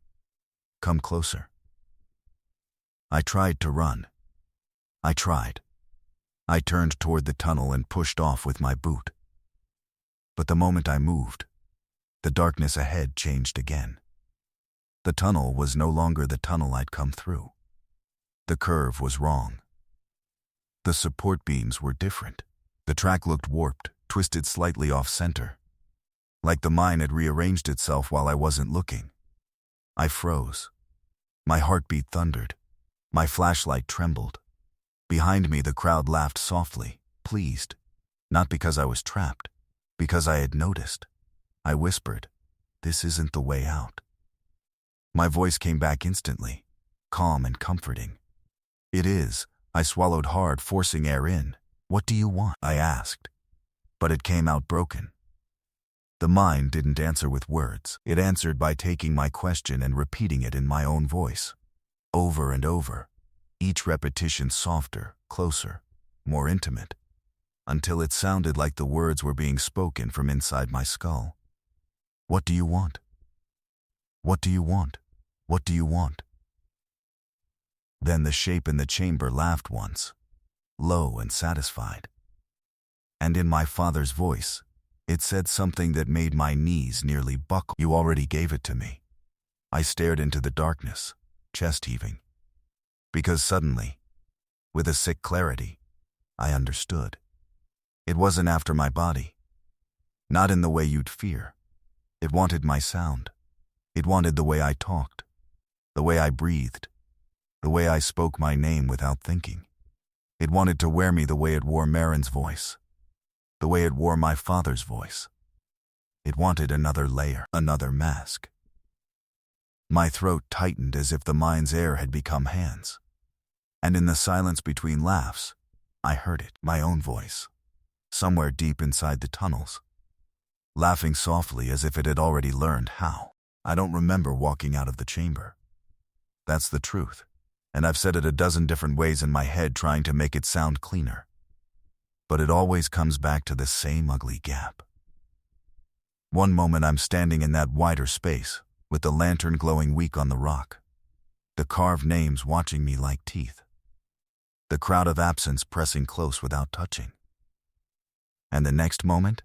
[SPEAKER 1] "Come closer." I tried to run. I tried. I turned toward the tunnel and pushed off with my boot. But the moment I moved, the darkness ahead changed again. The tunnel was no longer the tunnel I'd come through. The curve was wrong. The support beams were different. The track looked warped, twisted slightly off-center, like the mine had rearranged itself while I wasn't looking. I froze. My heartbeat thundered. My flashlight trembled. Behind me, the crowd laughed softly, pleased, not because I was trapped, because I had noticed. I whispered, "This isn't the way out." My voice came back instantly, calm and comforting. "It is." I swallowed hard, forcing air in. "What do you want?" I asked. But it came out broken. The mind didn't answer with words. It answered by taking my question and repeating it in my own voice. Over and over. Each repetition softer, closer, more intimate, until it sounded like the words were being spoken from inside my skull. "What do you want? What do you want? What do you want?" Then the shape in the chamber laughed once, low and satisfied. And in my father's voice, it said something that made my knees nearly buckle. "You already gave it to me." I stared into the darkness, chest heaving. Because suddenly, with a sick clarity, I understood. It wasn't after my body. Not in the way you'd fear. It wanted my sound. It wanted the way I talked, the way I breathed, the way I spoke my name without thinking. It wanted to wear me the way it wore Marin's voice, the way it wore my father's voice. It wanted another layer, another mask. My throat tightened as if the mind's air had become hands. And in the silence between laughs, I heard it, my own voice, somewhere deep inside the tunnels, laughing softly as if it had already learned how. I don't remember walking out of the chamber. That's the truth, and I've said it a dozen different ways in my head trying to make it sound cleaner. But it always comes back to the same ugly gap. One moment I'm standing in that wider space, with the lantern glowing weak on the rock, the carved names watching me like teeth, the crowd of absence pressing close without touching. And the next moment,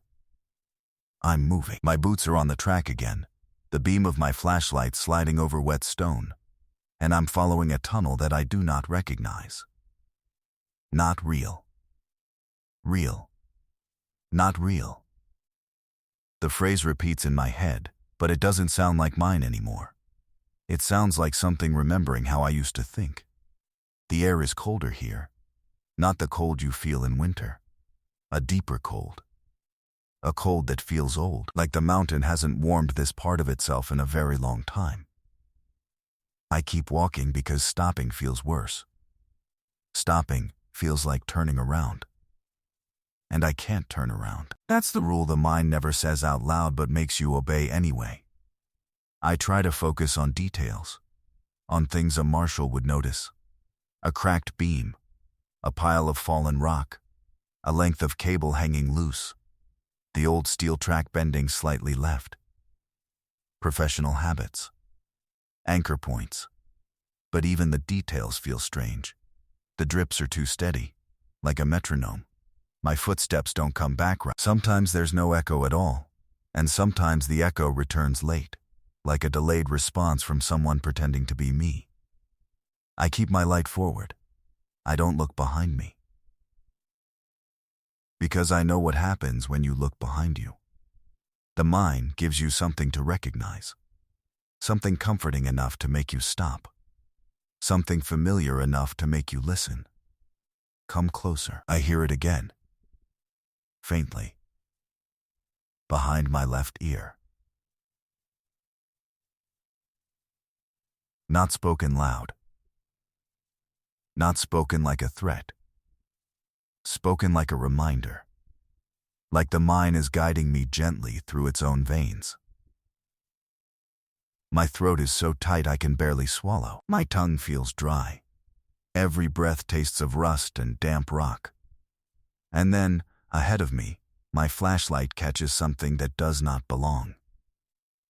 [SPEAKER 1] I'm moving. My boots are on the track again, the beam of my flashlight sliding over wet stone, and I'm following a tunnel that I do not recognize. Not real. Real. Not real. The phrase repeats in my head, but it doesn't sound like mine anymore. It sounds like something remembering how I used to think. The air is colder here, not the cold you feel in winter. A deeper cold. A cold that feels old, like the mountain hasn't warmed this part of itself in a very long time. I keep walking because stopping feels worse. Stopping feels like turning around. And I can't turn around. That's the rule the mind never says out loud but makes you obey anyway. I try to focus on details, on things a marshal would notice. A cracked beam, a pile of fallen rock, a length of cable hanging loose, the old steel track bending slightly left. Professional habits. Anchor points. But even the details feel strange. The drips are too steady, like a metronome. My footsteps don't come back right. Sometimes there's no echo at all, and sometimes the echo returns late, like a delayed response from someone pretending to be me. I keep my light forward. I don't look behind me. Because I know what happens when you look behind you. The mind gives you something to recognize. Something comforting enough to make you stop. Something familiar enough to make you listen. Come closer. I hear it again. Faintly. Behind my left ear. Not spoken loud. Not spoken like a threat. Spoken like a reminder. Like the mind is guiding me gently through its own veins. My throat is so tight I can barely swallow. My tongue feels dry. Every breath tastes of rust and damp rock. And then, ahead of me, my flashlight catches something that does not belong.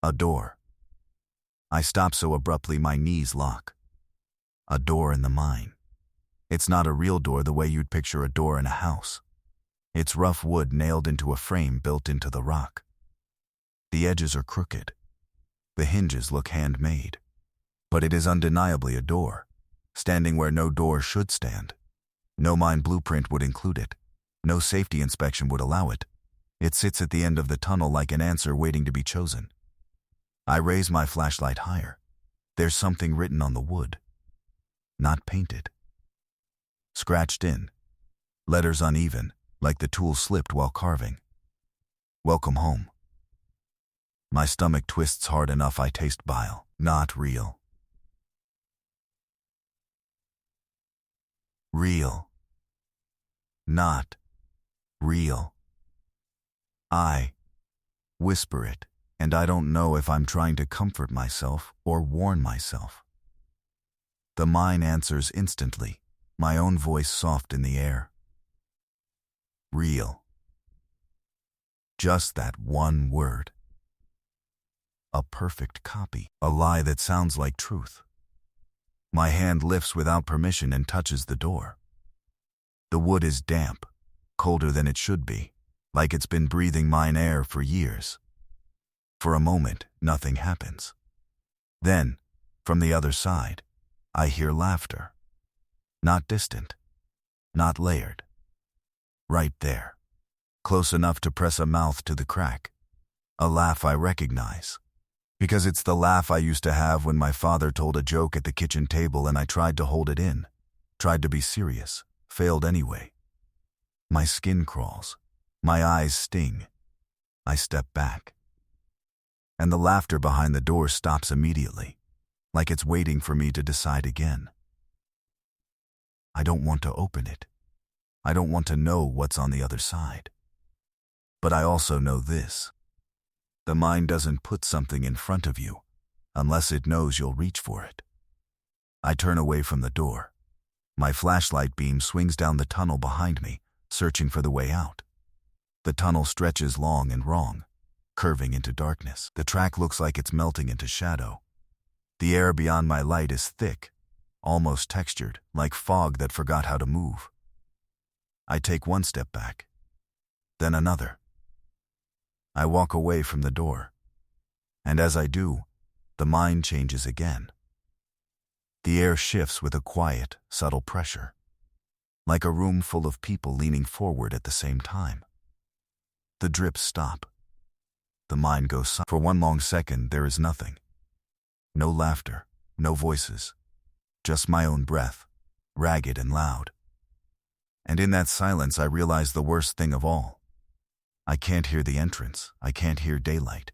[SPEAKER 1] A door. I stop so abruptly my knees lock. A door in the mine. It's not a real door the way you'd picture a door in a house. It's rough wood nailed into a frame built into the rock. The edges are crooked. The hinges look handmade. But it is undeniably a door, standing where no door should stand. No mine blueprint would include it. No safety inspection would allow it. It sits at the end of the tunnel like an answer waiting to be chosen. I raise my flashlight higher. There's something written on the wood. Not painted. Scratched in. Letters uneven, like the tool slipped while carving. Welcome home. My stomach twists hard enough I taste bile. Not real. Real. Not real. I whisper it, and I don't know if I'm trying to comfort myself or warn myself. The mine answers instantly, my own voice soft in the air. Real. Just that one word. A perfect copy. A lie that sounds like truth. My hand lifts without permission and touches the door. The wood is damp, colder than it should be, like it's been breathing mine air for years. For a moment, nothing happens. Then, from the other side, I hear laughter. Not distant, not layered. Right there. close enough to press a mouth to the crack. A laugh I recognize. Because it's the laugh I used to have when my father told a joke at the kitchen table and I tried to hold it in, tried to be serious, failed anyway. My skin crawls. My eyes sting. I step back. And the laughter behind the door stops immediately, like it's waiting for me to decide again. I don't want to open it. I don't want to know what's on the other side. But I also know this. The mind doesn't put something in front of you unless it knows you'll reach for it. I turn away from the door. My flashlight beam swings down the tunnel behind me, searching for the way out. The tunnel stretches long and wrong, curving into darkness. The track looks like it's melting into shadow. The air beyond my light is thick, almost textured, like fog that forgot how to move. I take one step back, then another. I walk away from the door, and as I do, the mind changes again. The air shifts with a quiet, subtle pressure, like a room full of people leaning forward at the same time. The drips stop. The mind goes silent. For one long second, there is nothing. No laughter, no voices, just my own breath, ragged and loud. And in that silence, I realize the worst thing of all. I can't hear the entrance. I can't hear daylight.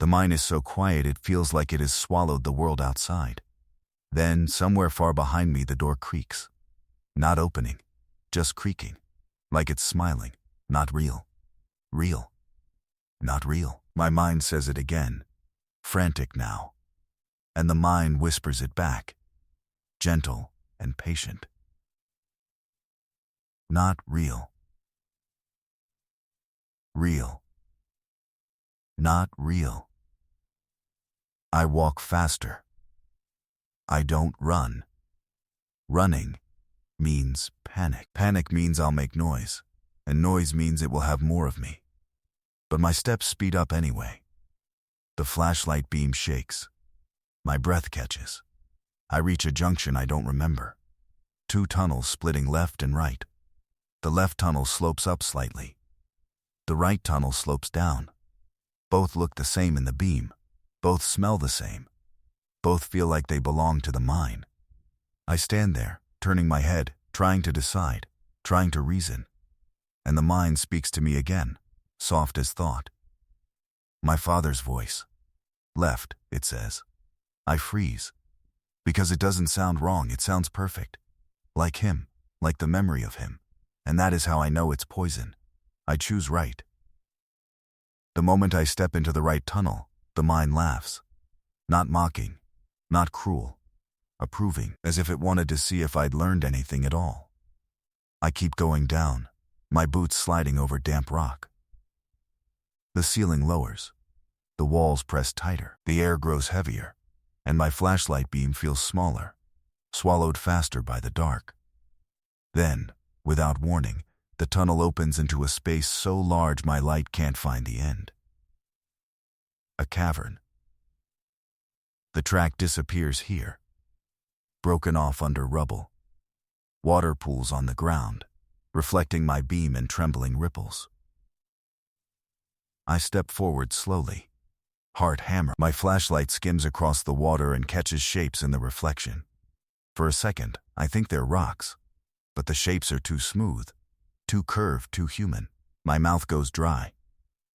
[SPEAKER 1] The mind is so quiet it feels like it has swallowed the world outside. Then, somewhere far behind me, the door creaks. Not opening, just creaking, like it's smiling. Not real. Real. Not real. My mind says it again, frantic now. And the mind whispers it back, gentle and patient. Not real. Real. Not real. I walk faster. I don't run. Running means panic. Panic means I'll make noise, and noise means it will have more of me. But my steps speed up anyway. The flashlight beam shakes. My breath catches. I reach a junction I don't remember. 2 tunnels splitting left and right. The left tunnel slopes up slightly. The right tunnel slopes down. Both look the same in the beam. Both smell the same. Both feel like they belong to the mine. I stand there, turning my head, trying to decide, trying to reason. And the mind speaks to me again, soft as thought. My father's voice. Left, it says. I freeze. Because it doesn't sound wrong, it sounds perfect. Like him, like the memory of him. And that is how I know it's poison. I choose right. The moment I step into the right tunnel, the mind laughs. Not mocking, not cruel, approving, as if it wanted to see if I'd learned anything at all. I keep going down, my boots sliding over damp rock. The ceiling lowers. The walls press tighter. The air grows heavier, and my flashlight beam feels smaller, swallowed faster by the dark. Then, without warning, the tunnel opens into a space so large my light can't find the end. A cavern. The track disappears here, broken off under rubble. Water pools on the ground, reflecting my beam in trembling ripples. I step forward slowly, heart hammer. My flashlight skims across the water and catches shapes in the reflection. For a second, I think they're rocks, but the shapes are too smooth, too curved, too human. My mouth goes dry.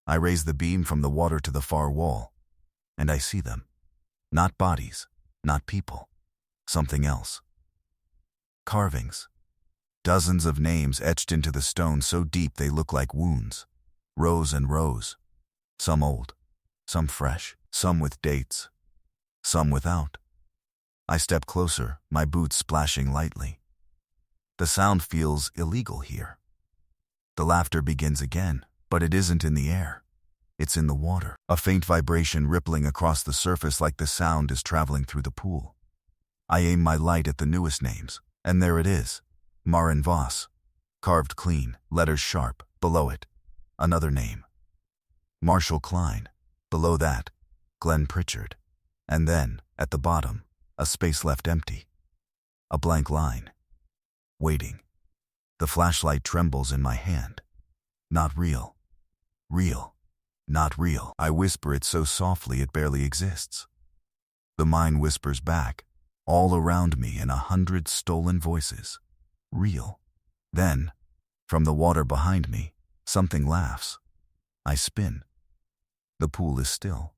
[SPEAKER 1] I raise the beam from the water to the far wall, and I see them. Not bodies, not people, something else. Carvings. Dozens of names etched into the stone so deep they look like wounds. Rows and rows. Some old, some fresh, some with dates, some without. I step closer, my boots splashing lightly. The sound feels illegal here. The laughter begins again, but it isn't in the air. It's in the water. A faint vibration rippling across the surface like the sound is traveling through the pool. I aim my light at the newest names, and there it is. Marin Voss. Carved clean, letters sharp. Below it, another name. Marshal Klein. Below that, Glenn Pritchard. And then, at the bottom, a space left empty. A blank line. Waiting. The flashlight trembles in my hand. Not real. Real. Not real. I whisper it so softly it barely exists. The mind whispers back, all around me in 100 stolen voices. Real. Then, from the water behind me, something laughs. I spin. The pool is still.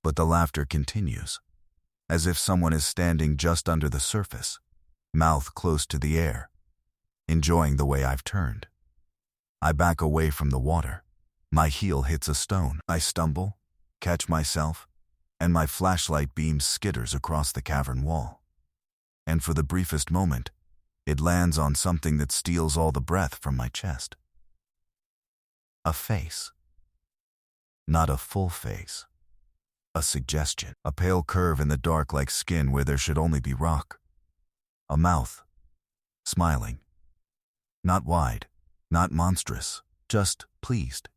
[SPEAKER 1] But the laughter continues, as if someone is standing just under the surface, mouth close to the air, enjoying the way I've turned. I back away from the water. My heel hits a stone. I stumble, catch myself, and my flashlight beam skitters across the cavern wall. And for the briefest moment, it lands on something that steals all the breath from my chest. A face. Not a full face. A suggestion. A pale curve in the dark like skin where there should only be rock. A mouth. Smiling. Not wide. Not monstrous. Just pleased.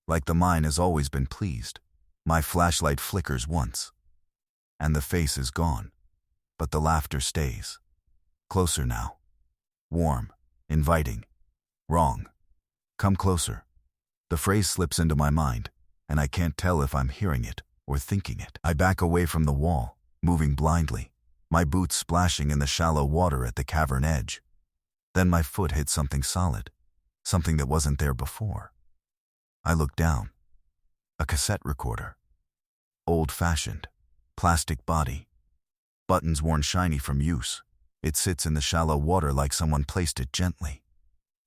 [SPEAKER 1] Like the mine has always been pleased. My flashlight flickers once. And the face is gone. But the laughter stays. Closer now. Warm. Inviting. Wrong. Come closer. The phrase slips into my mind, and I can't tell if I'm hearing it or thinking it. I back away from the wall, moving blindly, my boots splashing in the shallow water at the cavern edge. Then my foot hit something solid, something that wasn't there before. I look down. A cassette recorder. Old-fashioned, plastic body. Buttons worn shiny from use. It sits in the shallow water like someone placed it gently.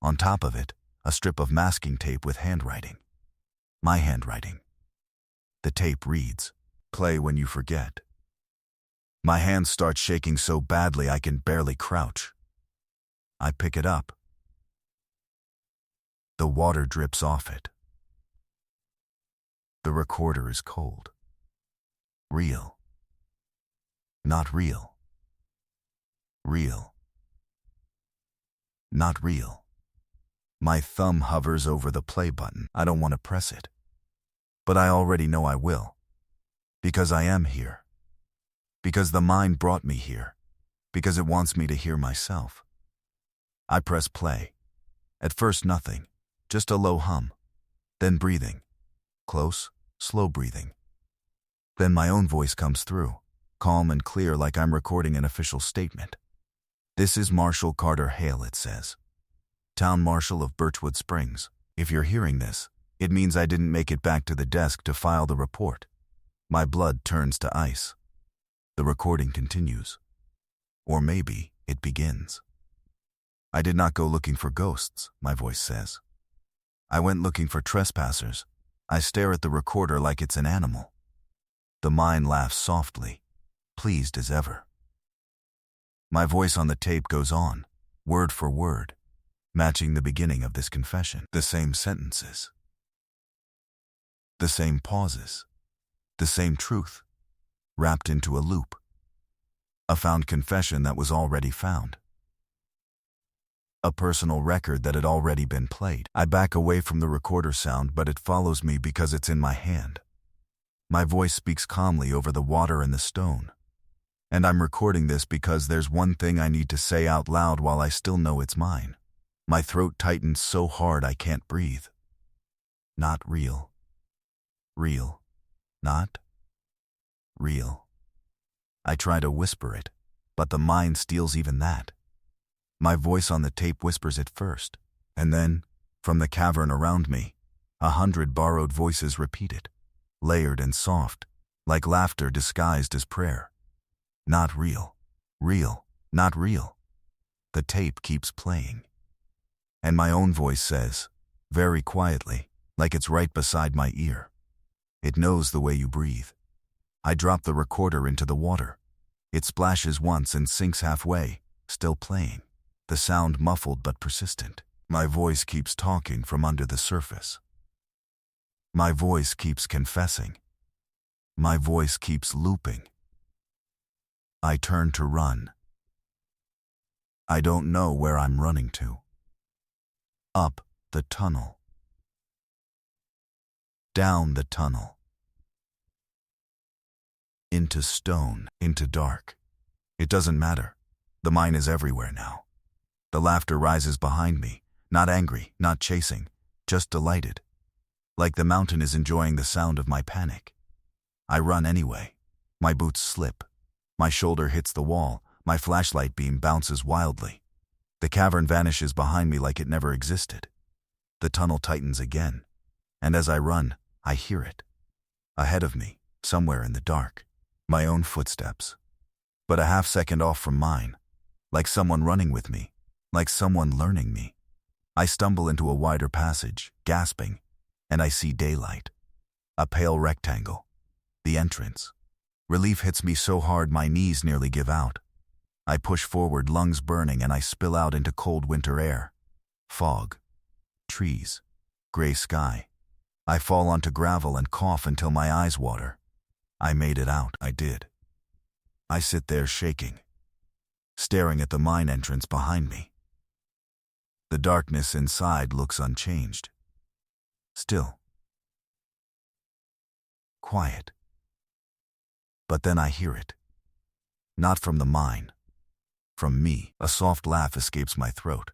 [SPEAKER 1] On top of it, a strip of masking tape with handwriting. My handwriting. The tape reads, "Play when you forget." My hands start shaking so badly I can barely crouch. I pick it up. The water drips off it. The recorder is cold. Real. Not real. Real. Not real. My thumb hovers over the play button. I don't want to press it. But I already know I will. Because I am here. Because the mind brought me here. Because it wants me to hear myself. I press play. At first nothing. Just a low hum. Then breathing. Close, slow breathing. Then my own voice comes through, calm and clear like I'm recording an official statement. "This is Marshal Carter Hale," it says. "Town Marshal of Birchwood Springs. If you're hearing this, it means I didn't make it back to the desk to file the report." My blood turns to ice. The recording continues. Or maybe it begins. "I did not go looking for ghosts," my voice says. "I went looking for trespassers." I stare at the recorder like it's an animal. The mind laughs softly, pleased as ever. My voice on the tape goes on, word for word, matching the beginning of this confession. The same sentences. The same pauses. The same truth, wrapped into a loop. A found confession that was already found. A personal record that had already been played. I back away from the recorder sound, but it follows me because it's in my hand. My voice speaks calmly over the water and the stone. And I'm recording this because there's one thing I need to say out loud while I still know it's mine. My throat tightens so hard I can't breathe. Not real. Real. Not real. I try to whisper it, but the mind steals even that. My voice on the tape whispers it first, and then, from the cavern around me, 100 borrowed voices repeat it, layered and soft, like laughter disguised as prayer. Not real. Real. Not real. The tape keeps playing. And my own voice says, very quietly, like it's right beside my ear, "It knows the way you breathe." I drop the recorder into the water. It splashes once and sinks halfway, still playing. The sound muffled but persistent. My voice keeps talking from under the surface. My voice keeps confessing. My voice keeps looping. I turn to run. I don't know where I'm running to. Up the tunnel. Down the tunnel. Into stone, into dark. It doesn't matter. The mine is everywhere now. The laughter rises behind me, not angry, not chasing, just delighted. Like the mountain is enjoying the sound of my panic. I run anyway. My boots slip. My shoulder hits the wall. My flashlight beam bounces wildly. The cavern vanishes behind me like it never existed. The tunnel tightens again. And as I run, I hear it. Ahead of me, somewhere in the dark. My own footsteps. But a half second off from mine. Like someone running with me. Like someone learning me. I stumble into a wider passage, gasping, and I see daylight. A pale rectangle. The entrance. Relief hits me so hard my knees nearly give out. I push forward, lungs burning, and I spill out into cold winter air. Fog. Trees. Gray sky. I fall onto gravel and cough until my eyes water. I made it out, I did. I sit there shaking, staring at the mine entrance behind me. The darkness inside looks unchanged. Still. Quiet. But then I hear it. Not from the mine. From me. A soft laugh escapes my throat.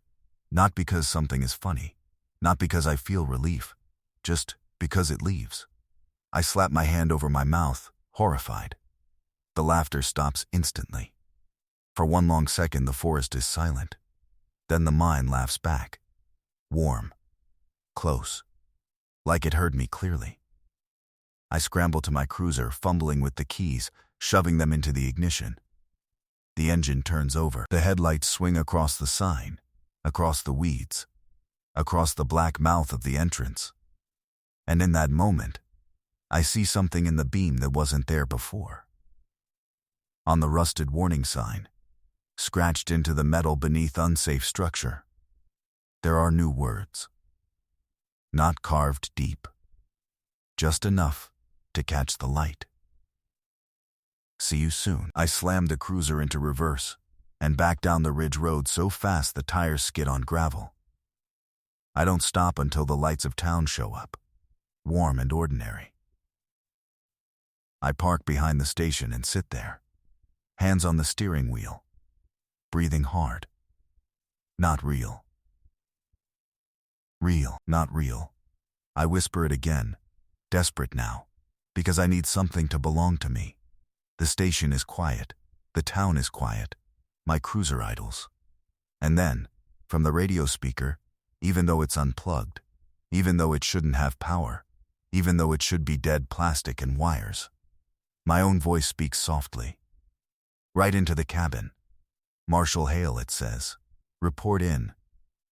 [SPEAKER 1] Not because something is funny. Not because I feel relief. Just because it leaves. I slap my hand over my mouth, horrified. The laughter stops instantly. For one long second the forest is silent. Then the mine laughs back. Warm. Close. Like it heard me clearly. I scramble to my cruiser, fumbling with the keys, shoving them into the ignition. The engine turns over. The headlights swing across the sign, across the weeds, across the black mouth of the entrance. And in that moment, I see something in the beam that wasn't there before. On the rusted warning sign, scratched into the metal beneath unsafe structure, there are new words. Not carved deep. Just enough to catch the light. See you soon. I slam the cruiser into reverse and back down the ridge road so fast the tires skid on gravel. I don't stop until the lights of town show up, warm and ordinary. I park behind the station and sit there, hands on the steering wheel, breathing hard. Not real. Real, not real. I whisper it again, desperate now, because I need something to belong to me. The station is quiet. The town is quiet. My cruiser idles. And then, from the radio speaker, even though it's unplugged, even though it shouldn't have power, even though it should be dead plastic and wires, my own voice speaks softly. Right into the cabin. Marshal Hale, it says. Report in.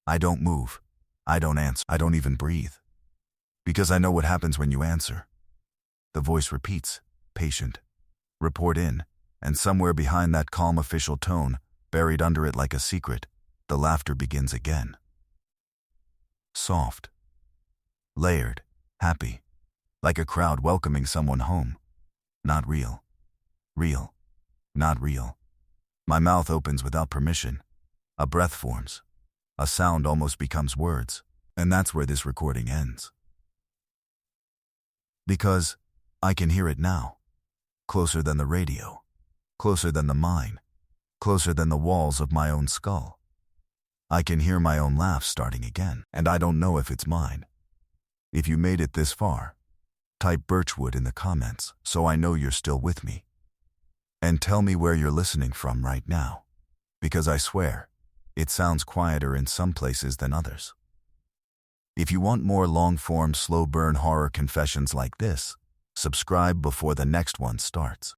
[SPEAKER 1] I don't move. I don't answer. I don't even breathe. Because I know what happens when you answer. The voice repeats, patient. Report in, and somewhere behind that calm official tone, buried under it like a secret, the laughter begins again. Soft. Layered. Happy. Like a crowd welcoming someone home. Not real. Real. Not real. My mouth opens without permission. A breath forms. A sound almost becomes words. And that's where this recording ends. Because I can hear it now. Closer than the radio. Closer than the mine. Closer than the walls of my own skull. I can hear my own laugh starting again. And I don't know if it's mine. If you made it this far, type Birchwood in the comments so I know you're still with me. And tell me where you're listening from right now. Because I swear, it sounds quieter in some places than others. If you want more long-form, slow-burn horror confessions like this, subscribe before the next one starts.